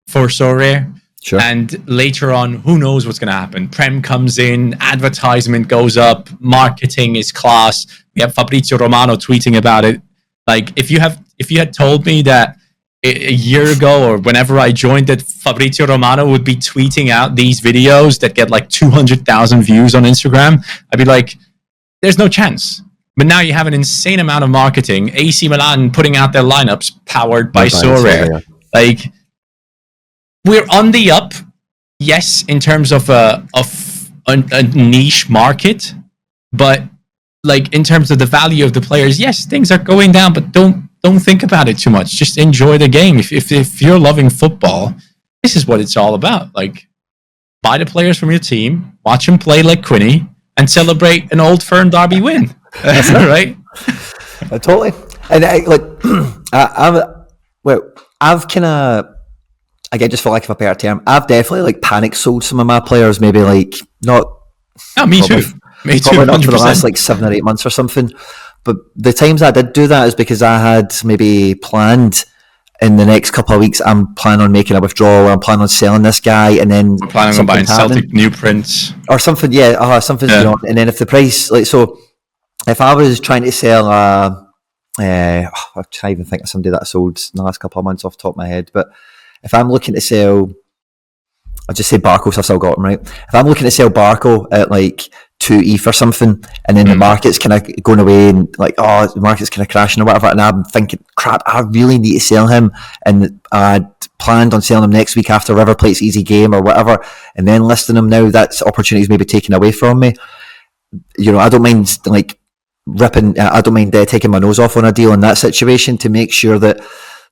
Speaker 2: for Sorare. Sure. And later on, who knows what's going to happen? Prem comes in, advertisement goes up, marketing is class. We have Fabrizio Romano tweeting about it. Like if you had told me that a year ago or whenever I joined that Fabrizio Romano would be tweeting out these videos that get like 200,000 views on Instagram, I'd be like, there's no chance. But now you have an insane amount of marketing. AC Milan putting out their lineups powered by Sorare. Like, we're on the up, yes, in terms of a niche market, but like in terms of the value of the players, yes, things are going down, but don't think about it too much. Just enjoy the game. If you're loving football, this is what it's all about. Like, buy the players from your team, watch them play like Quinny, and celebrate an Old Firm derby win. That's all right.
Speaker 1: Totally. And I've kind of, again, just for lack of a better term, I've definitely like panic sold some of my players. Maybe like not.
Speaker 2: Oh, me too. Me too.
Speaker 1: Probably not for the last like 7 or 8 months or something. But the times I did do that is because I had maybe planned in the next couple of weeks, I'm planning on making a withdrawal, or I'm planning on selling this guy, and then
Speaker 2: I'm planning on buying Celtic new prints
Speaker 1: or something. Yeah, something's going on. And then if the price, like, so if I was trying to sell I can't even think of somebody that I sold in the last couple of months off the top of my head, but if I'm looking to sell I'll just say Barco, so I've still got him, right? If I'm looking to sell Barco at like 2 ETH or something, and then the market's kind of going away and like, oh, the market's kind of crashing or whatever, and I'm thinking, crap, I really need to sell him, and I'd planned on selling him next week after River Plate's easy game or whatever, and then listing him now, that's opportunities maybe taken away from me. I don't mind like taking my nose off on a deal in that situation to make sure that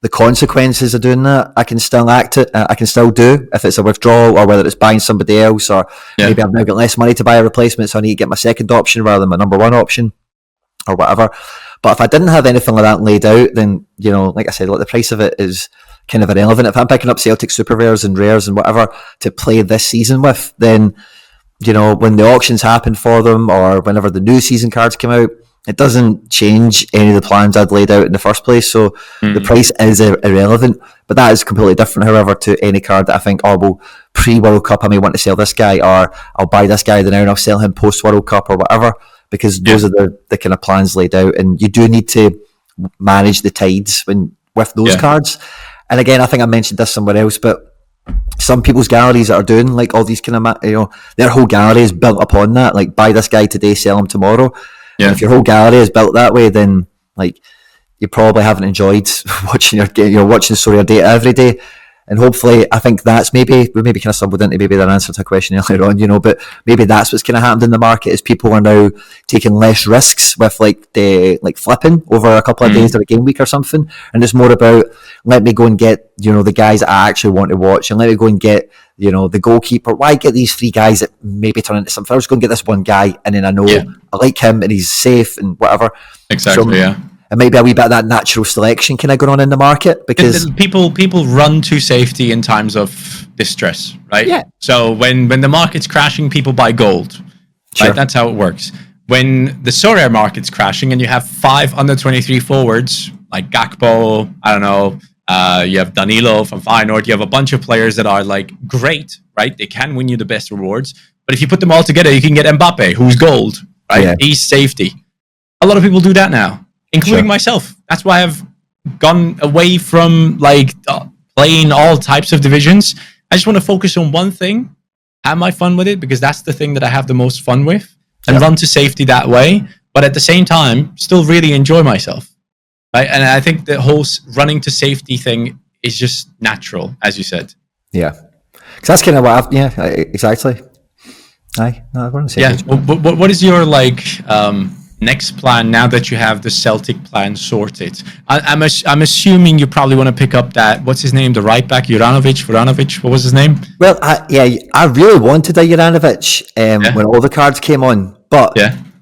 Speaker 1: the consequences of doing that, I can still I can still do if it's a withdrawal or whether it's buying somebody else, or maybe I've now got less money to buy a replacement, so I need to get my second option rather than my number one option or whatever. But if I didn't have anything like that laid out, then, like I said, the price of it is kind of irrelevant. If I'm picking up Celtic super rares and whatever to play this season with, then, when the auctions happen for them or whenever the new season cards come out, it doesn't change any of the plans I'd laid out in the first place. So the price is irrelevant, but that is completely different, however, to any card that I think, pre-World Cup, I may want to sell this guy, or I'll buy this guy now and I'll sell him post-World Cup or whatever, because those are the kind of plans laid out. And you do need to manage the tides with those cards. And again, I think I mentioned this somewhere else, but some people's galleries that are doing like all these kind of, their whole gallery is built upon that, like buy this guy today, sell him tomorrow. And if your whole gallery is built that way, then like you probably haven't enjoyed watching watching Sorare data every day. And hopefully, I think that's we maybe kind of stumbled into maybe that answer to a question earlier on, but maybe that's what's kind of happened in the market is people are now taking less risks with like flipping over a couple of days or a game week or something, and it's more about let me go and get the guys that I actually want to watch, and let me go and get the goalkeeper. Why get these 3 guys that maybe turn into something? I'll just go and get this one guy, and then I know I like him and he's safe and whatever.
Speaker 2: Exactly. So,
Speaker 1: and maybe a wee bit of that natural selection kind of going on in the market, because people
Speaker 2: run to safety in times of distress, right?
Speaker 1: Yeah.
Speaker 2: So when the market's crashing, people buy gold, right? That's how it works. When the Sorare market's crashing and you have 5 under 23 forwards like Gakpo, I don't know, you have Danilo from Feyenoord, you have a bunch of players that are like great, right? They can win you the best rewards, but if you put them all together, you can get Mbappe, who's gold, right? Yeah. He's safety. A lot of people do that now, including myself. That's why I've gone away from playing all types of divisions. I just want to focus on one thing, have my fun with it, because that's the thing that I have the most fun with, and run to safety that way. But at the same time, still really enjoy myself, right? And I think the whole running to safety thing is just natural, as you said.
Speaker 1: Yeah, because that's kind of what exactly. I want to say.
Speaker 2: Yeah. What is your next plan now that you have the Celtic plan sorted? I'm assuming you probably want to pick up that, what's his name, the right back, Juranovic, what was his name?
Speaker 1: Well, I really wanted a Juranovic when all the cards came on, but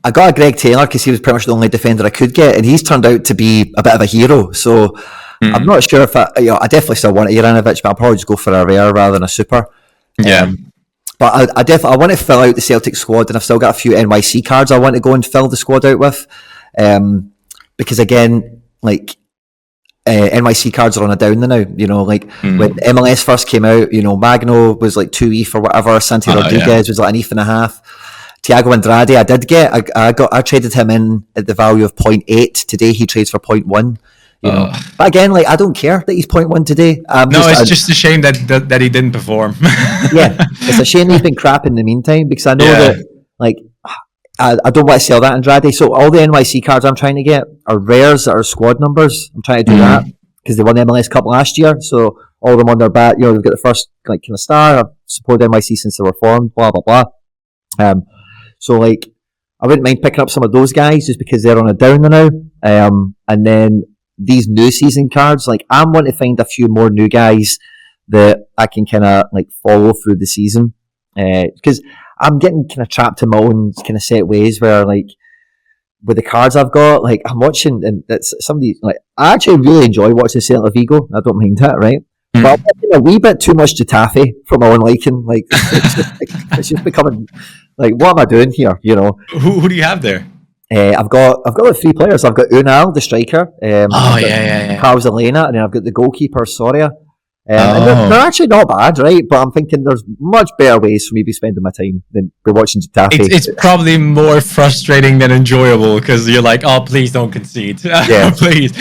Speaker 1: I got a Greg Taylor because he was pretty much the only defender I could get, and he's turned out to be a bit of a hero. So I'm not sure if I definitely still want a Juranovic, but I'll probably just go for a rare rather than a super.
Speaker 2: Yeah.
Speaker 1: But I want to fill out the Celtic squad, and I've still got a few NYC cards I want to go and fill the squad out with, because again, NYC cards are on a down now. When MLS first came out, Magno was like 2 ETH or whatever. Santi Rodriguez was like an ETH and a half. Thiago Andrade, I did get. I traded him in at the value of 0.8. Today he trades for 0.1. But again, I don't care that he's 0.1 today.
Speaker 2: It's just a shame that he didn't perform.
Speaker 1: Yeah, it's a shame he's been crap in the meantime, because I know that I don't want to sell that Andrade. So all the NYC cards I'm trying to get are rares that are squad numbers. I'm trying to do that because they won the MLS Cup last year. So all of them on their back, they've got the first kind of star. I've supported NYC since they were formed. Blah blah blah. So I wouldn't mind picking up some of those guys just because they're on a downer now. And then these new season cards, I'm wanting to find a few more new guys that I can kind of follow through the season, because I'm getting kind of trapped in my own kind of set ways where with the cards I've got, I'm watching, and it's somebody I actually really enjoy watching Celta Vigo. I don't mind that, right? But I'm watching a wee bit too much Getafe for my own liking. It's just becoming what am I doing here?
Speaker 2: Who do you have there?
Speaker 1: I've got 3 players. I've got Unal, the striker. Carlos Elena, and then I've got the goalkeeper, Soria. And they're actually not bad, right? But I'm thinking there's much better ways for me to be spending my time than be watching Getafe.
Speaker 2: It's probably more frustrating than enjoyable because you're like, oh, please don't concede.
Speaker 1: Yeah.
Speaker 2: Please.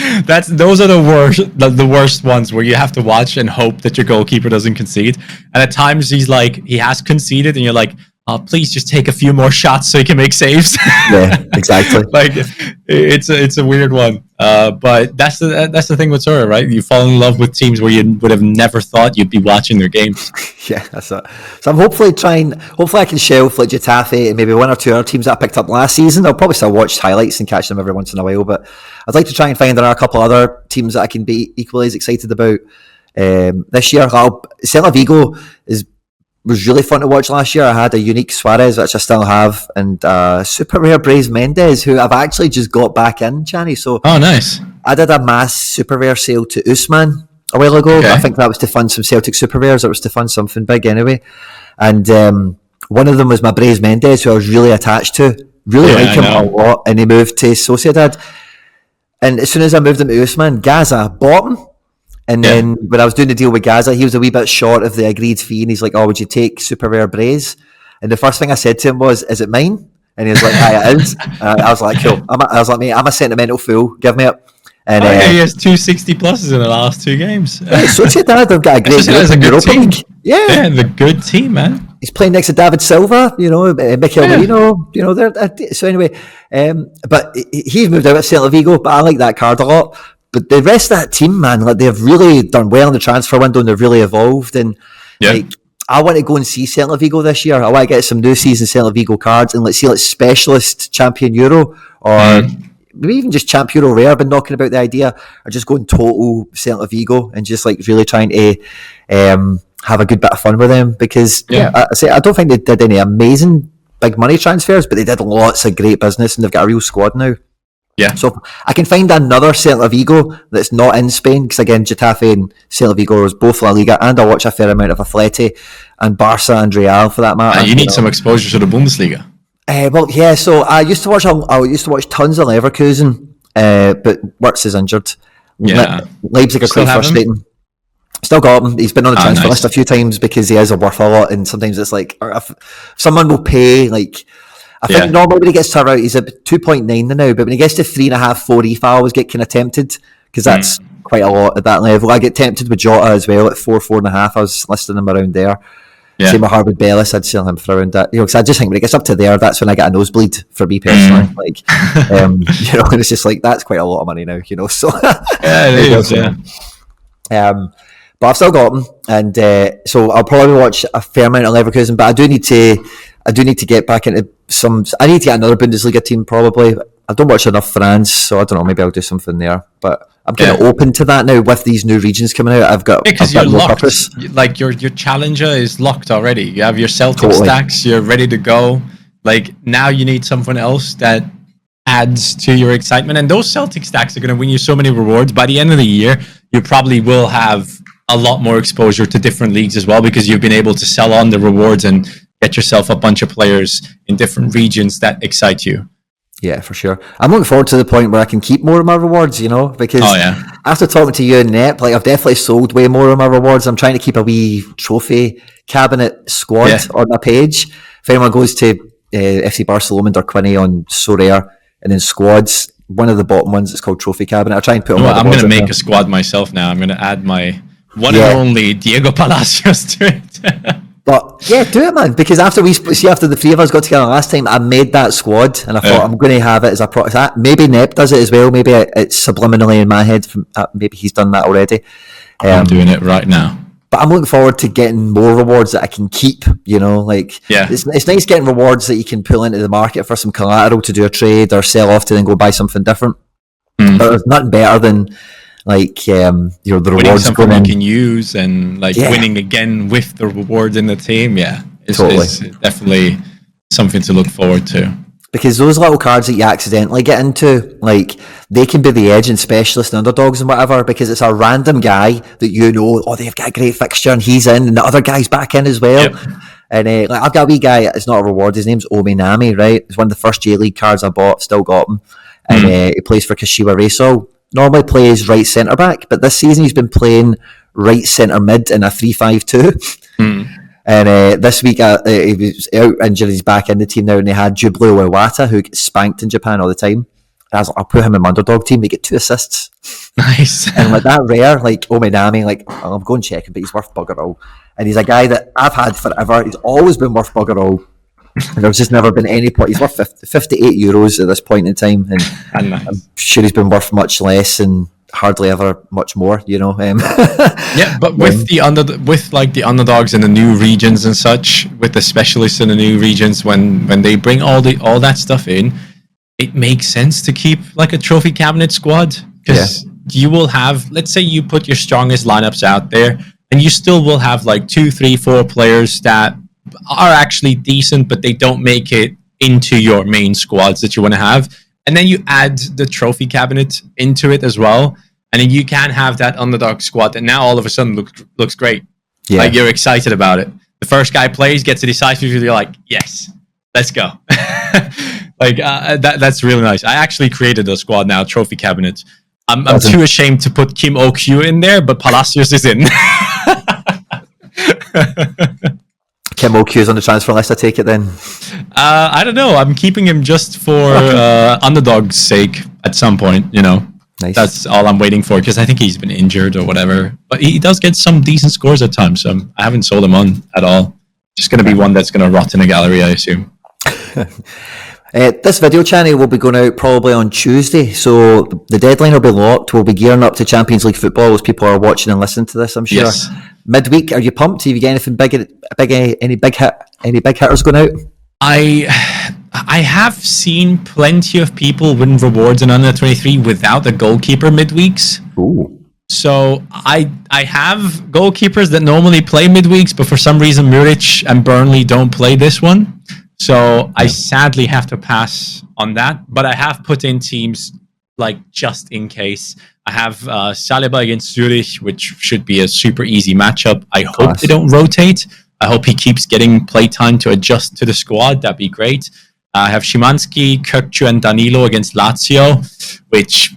Speaker 2: Those are the worst ones where you have to watch and hope that your goalkeeper doesn't concede. And at times he has conceded, and you're like, oh, please just take a few more shots so you can make saves.
Speaker 1: Yeah, exactly.
Speaker 2: Like it's a weird one. But that's the thing with Sorare, right? You fall in love with teams where you would have never thought you'd be watching their games.
Speaker 1: Yeah, that's it. So I'm hopefully I can shelf like Getafe and maybe one or two other teams that I picked up last season. I'll probably still watch highlights and catch them every once in a while, but I'd like to try and find there are a couple other teams that I can be equally as excited about this year. Celta Vigo was really fun to watch last year. I had a unique Suarez, which I still have, and super rare Brais Mendes, who I've actually just got back in, Cani. So
Speaker 2: nice.
Speaker 1: I did a mass super rare sale to Usman a while ago. Okay. I think that was to fund some Celtic super rares. It was to fund something big anyway. And one of them was my Brais Mendes, who I was really attached to. Really like him a lot. And he moved to Sociedad. And as soon as I moved him to Usman, Gaza bought him. And then when I was doing the deal with Gaza, he was a wee bit short of the agreed fee, and he's like, oh, would you take super rare Brais? And the first thing I said to him was, is it mine? And he was like, aye, it is. I was like, cool. I was like, mate, I'm a sentimental fool. Give me it. And
Speaker 2: he has 260 pluses in the last two games.
Speaker 1: Sociedad have got a great group in Europa League.
Speaker 2: Yeah, the good team, man.
Speaker 1: He's playing next to David Silva, Mikel Merino, so anyway, but he's moved out of Celta Vigo, but I like that card a lot. But the rest of that team, man, like they've really done well in the transfer window and they've really evolved. And like, I want to go and see Celta Vigo this year. I want to get some new season Celta Vigo cards and let's see like specialist champion Euro or maybe even just champ Euro Rare. I've been knocking about the idea or just going total Celta Vigo and just like really trying to have a good bit of fun with them because I don't think they did any amazing big money transfers, but they did lots of great business and they've got a real squad now.
Speaker 2: Yeah.
Speaker 1: So I can find another Celta Vigo that's not in Spain because again Getafe and Celta Vigo is both La Liga, and I watch a fair amount of Atleti and Barca and Real for that matter.
Speaker 2: You need some exposure to the Bundesliga.
Speaker 1: So I used to watch tons of Leverkusen, but Wirtz is injured.
Speaker 2: Yeah.
Speaker 1: Leipzig are quite frustrating. Still got him. He's been on the transfer list a few times because he is worth a lot, and sometimes it's like if someone will pay like. I think normally when he gets to around, he's at 2.9 now, but when he gets to 3.5, 4 EFA, I always get kind of tempted because that's quite a lot at that level. I get tempted with Jota as well at 4.5. I was listing him around there. Yeah. Same with Harvard Bellis, I'd sell him for around that. Because I just think when it gets up to there, that's when I get a nosebleed for me personally. Like, and it's just like that's quite a lot of money now, So
Speaker 2: it is.
Speaker 1: But I've still got him, and so I'll probably watch a fair amount of Leverkusen. But I do need to get back into some. I need to get another Bundesliga team probably. I don't watch enough France, so I don't know. Maybe I'll do something there. But I'm kind of open to that now with these new regions coming out. I've got
Speaker 2: because you're locked. Like your challenger is locked already. You have your Celtic stacks. You're ready to go. Like now you need something else that adds to your excitement. And those Celtic stacks are going to win you so many rewards. By the end of the year, you probably will have a lot more exposure to different leagues as well because you've been able to sell on the rewards and get yourself a bunch of players in different regions that excite you.
Speaker 1: Yeah, for sure. I'm looking forward to the point where I can keep more of my rewards, because after talking to you and Nep, like I've definitely sold way more of my rewards. I'm trying to keep a wee trophy cabinet squad on my page. If anyone goes to FC Barcelona or Quinny on Sorare and then squads, one of the bottom ones is called trophy cabinet. I'll try and put them
Speaker 2: I'm going to make a squad myself now. I'm going to add my one and only Diego Palacios to it.
Speaker 1: But do it, man. Because after the three of us got together last time, I made that squad, and I thought I'm going to have it as a maybe Nep does it as well. Maybe it's subliminally in my head. Maybe he's done that already.
Speaker 2: I'm doing it right now.
Speaker 1: But I'm looking forward to getting more rewards that I can keep. It's nice getting rewards that you can pull into the market for some collateral to do a trade or sell off to then go buy something different. But there's nothing better than the
Speaker 2: winning
Speaker 1: rewards
Speaker 2: something you can use and winning again with the rewards in the team. It's definitely something to look forward to.
Speaker 1: Because those little cards that you accidentally get into, they can be the edge and specialist and underdogs and whatever, because it's a random guy that they've got a great fixture and he's in and the other guy's back in as well. Yep. And I've got a wee guy, it's not a reward, his name's Ominami, right? It's one of the first J-League cards I bought, still got him. And he plays for Kashiwa Reysol. Normally plays right centre-back, but this season he's been playing right centre mid in a 3-5-2. And this week he was out injured. He's back in the team now, and they had Jublo Iwata, who gets spanked in Japan all the time. I'll put him in my Underdog team. They get 2 assists.
Speaker 2: Nice.
Speaker 1: And like that rare, like Ominami, like I'll go and check him, but he's worth bugger all. And he's a guy that I've had forever. He's always been worth bugger all. And there's just never been any point. He's worth 58 euros at this point in time, and
Speaker 2: Nice.
Speaker 1: I'm sure he's been worth much less and hardly ever much more.
Speaker 2: Yeah, but with the underdogs in the new regions and such, with the specialists in the new regions, when they bring all that stuff in, it makes sense to keep like a trophy cabinet squad, because you will have, let's say you put your strongest lineups out there, and you still will have like 2, 3, 4 players that are actually decent, but they don't make it into your main squads that you want to have. And then you add the trophy cabinet into it as well. And then you can have that underdog squad that now all of a sudden looks great. Yeah. Like you're excited about it. The first guy plays, gets a decisive, you're like, yes, let's go. That's really nice. I actually created a squad now, trophy cabinet. I'm too ashamed to put Kim OQ in there, but Palacios is in.
Speaker 1: Kim OQ is on the transfer list, I take it then?
Speaker 2: I don't know. I'm keeping him just for underdog's sake at some point, Nice. That's all I'm waiting for, because I think he's been injured or whatever. But he does get some decent scores at times, so I haven't sold him on at all. Just going to be one that's going to rot in a gallery, I assume.
Speaker 1: This video channel will be going out probably on Tuesday, so the deadline will be locked. We'll be gearing up to Champions League football as people are watching and listening to this, I'm sure. Yes. Midweek, are you pumped? Have you got anything any big hitters going out? I have seen plenty of people win rewards in Under 23 without a goalkeeper midweeks.
Speaker 2: Ooh. So I have goalkeepers that normally play midweeks, but for some reason Muric and Burnley don't play this one. So I sadly have to pass on that. But I have put in teams like just in case. I have Saliba against Zurich, which should be a super easy matchup. I hope they don't rotate. I hope he keeps getting playtime to adjust to the squad. That'd be great. I have Szymanski, Kökçü, and Danilo against Lazio, which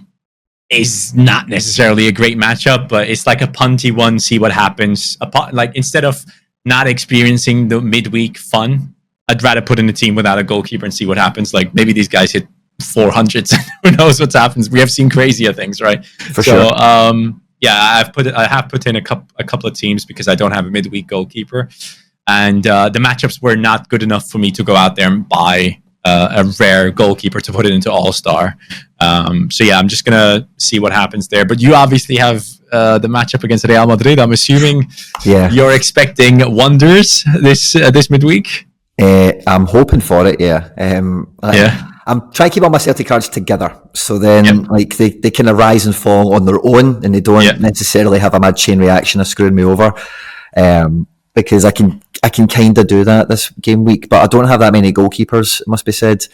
Speaker 2: is not necessarily a great matchup, but it's like a punty one, see what happens. Like, instead of not experiencing the midweek fun, I'd rather put in a team without a goalkeeper and see what happens. Like, maybe these guys hit 400s. Who knows what happens? We have seen crazier things, right? For sure. Yeah, I have put in a couple of teams because I don't have a midweek goalkeeper, and the matchups were not good enough for me to go out there and buy a rare goalkeeper to put it into All-Star. So yeah, I'm just gonna see what happens there. But you obviously have the matchup against Real Madrid. I'm assuming you're expecting wonders this midweek.
Speaker 1: I'm hoping for it. Yeah. I'm trying to keep all my Celtic cards together, so then like they kind of rise and fall on their own, and they don't necessarily have a mad chain reaction of screwing me over. Because I can kind of do that this game week, but I don't have that many goalkeepers, it must be said.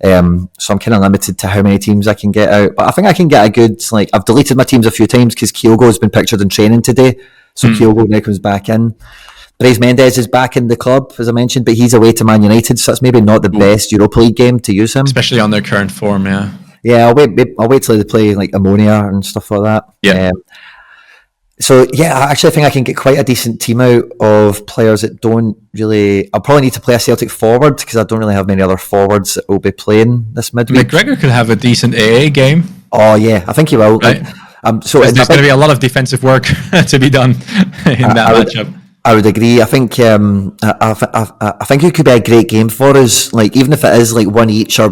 Speaker 1: So I'm kind of limited to how many teams I can get out. But I think I can get a good, like, I've deleted my teams a few times because Kyogo has been pictured in training today, so Kyogo now comes back in. Brais Mendes is back in the club, as I mentioned, but he's away to Man United, so that's maybe not the best Europa League game to use him.
Speaker 2: Especially on their current form, yeah.
Speaker 1: Yeah, I'll wait till they play like Ammonia and stuff like that.
Speaker 2: Yeah.
Speaker 1: So yeah, I actually think I can get quite a decent team out of players that don't really... I'll probably need to play a Celtic forward because I don't really have many other forwards that will be playing this midweek.
Speaker 2: McGregor could have a decent AA game.
Speaker 1: Oh yeah, I think he will.
Speaker 2: Right. So there's going to be a lot of defensive work to be done in that matchup.
Speaker 1: I would agree. I think I think it could be a great game for us. Like, even if it is like one each, or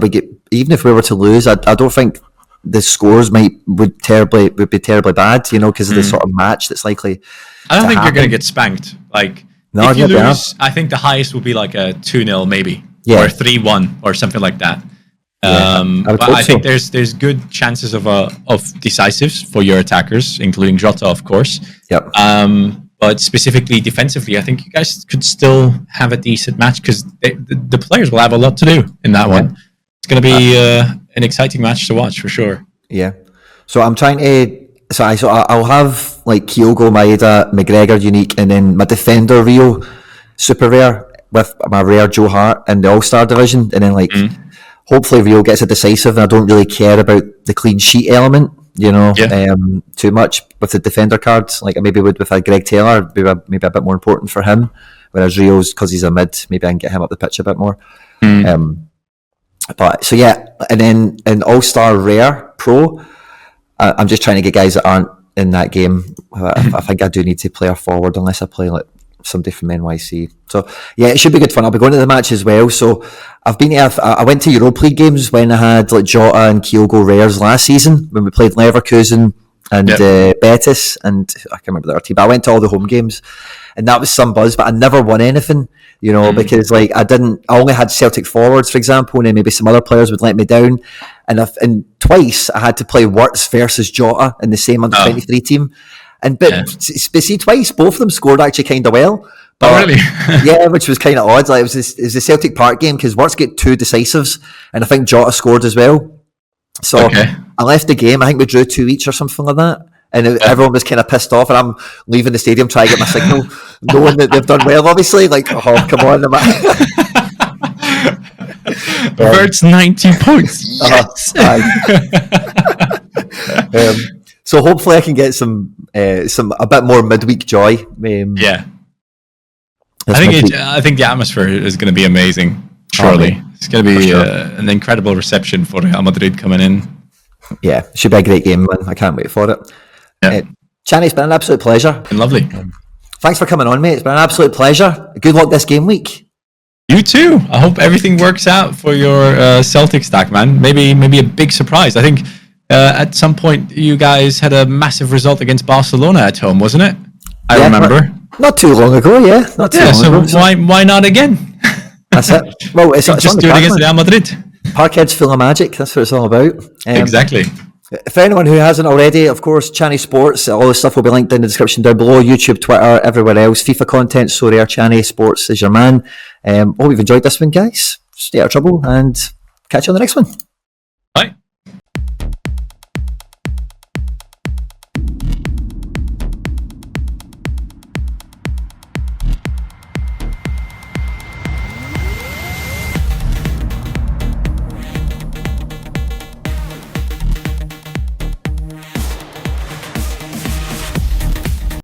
Speaker 1: even if we were to lose, I don't think the scores would be terribly bad, because of the sort of match that's likely.
Speaker 2: I don't think you're going to get spanked. Like, if you lose, I think the highest would be like a 2-0 maybe, or 3-1 or something like that. But I think there's good chances of decisives for your attackers, including Jota, of course.
Speaker 1: Yep.
Speaker 2: But specifically defensively, I think you guys could still have a decent match because the players will have a lot to do in that one. It's going to be an exciting match to watch for sure.
Speaker 1: Yeah. So I'm trying to. So I'll have like Kyogo, Maeda, McGregor unique, and then my defender Rio super rare with my rare Joe Hart in the All-Star division, and then like hopefully Rio gets a decisive, and I don't really care about the clean sheet element. too much with the defender cards, like I maybe would with a Greg Taylor, maybe a bit more important for him. Whereas Rio's, because he's a mid, maybe I can get him up the pitch a bit more. But so yeah, and then in All-Star Rare Pro, I'm just trying to get guys that aren't in that game. I think I do need to play a forward unless I play like somebody from NYC. So yeah, it should be good fun. I'll be going to the match as well. So I went to Europa League games when I had like Jota and Kyogo Rares last season when we played Leverkusen and Betis, and I can't remember the other team, but I went to all the home games and that was some buzz, but I never won anything, because like I only had Celtic forwards, for example, and then maybe some other players would let me down, and twice I had to play Wirtz versus Jota in the same under 23 team, see, twice both of them scored actually kind of well. But,
Speaker 2: really?
Speaker 1: Yeah, which was kind of odd. Like it was the Celtic Park game because Wirtz get 2 decisives, and I think Jota scored as well. So I left the game. I think we drew 2 each or something like that. And everyone was kind of pissed off, and I'm leaving the stadium trying to get my signal, knowing that they've done well, obviously. Like, oh, come on.
Speaker 2: Vert's 90 points. Yes.
Speaker 1: So hopefully I can get some a bit more midweek joy.
Speaker 2: I think the atmosphere is going to be amazing. Surely, it's going to be an incredible reception for Real Madrid coming in.
Speaker 1: Yeah, should be a great game, man. I can't wait for it.
Speaker 2: Yeah.
Speaker 1: Chani, it's been an absolute pleasure.
Speaker 2: Been lovely.
Speaker 1: Thanks for coming on, mate. It's been an absolute pleasure. Good luck this game week.
Speaker 2: You too. I hope everything works out for your Celtic stack, man. Maybe a big surprise. I think at some point you guys had a massive result against Barcelona at home, wasn't it? I remember.
Speaker 1: Not too long ago, yeah. Not too long ago.
Speaker 2: So why not again?
Speaker 1: That's it. Well, it's
Speaker 2: just do it against Real Madrid.
Speaker 1: Parkhead's full of magic. That's what it's all about.
Speaker 2: Exactly.
Speaker 1: For anyone who hasn't already, of course, Chani Sports, all the stuff will be linked in the description down below. YouTube, Twitter, everywhere else. FIFA content, Sorare, Chani Sports is your man. Hope you've enjoyed this one, guys. Stay out of trouble and catch you on the next one.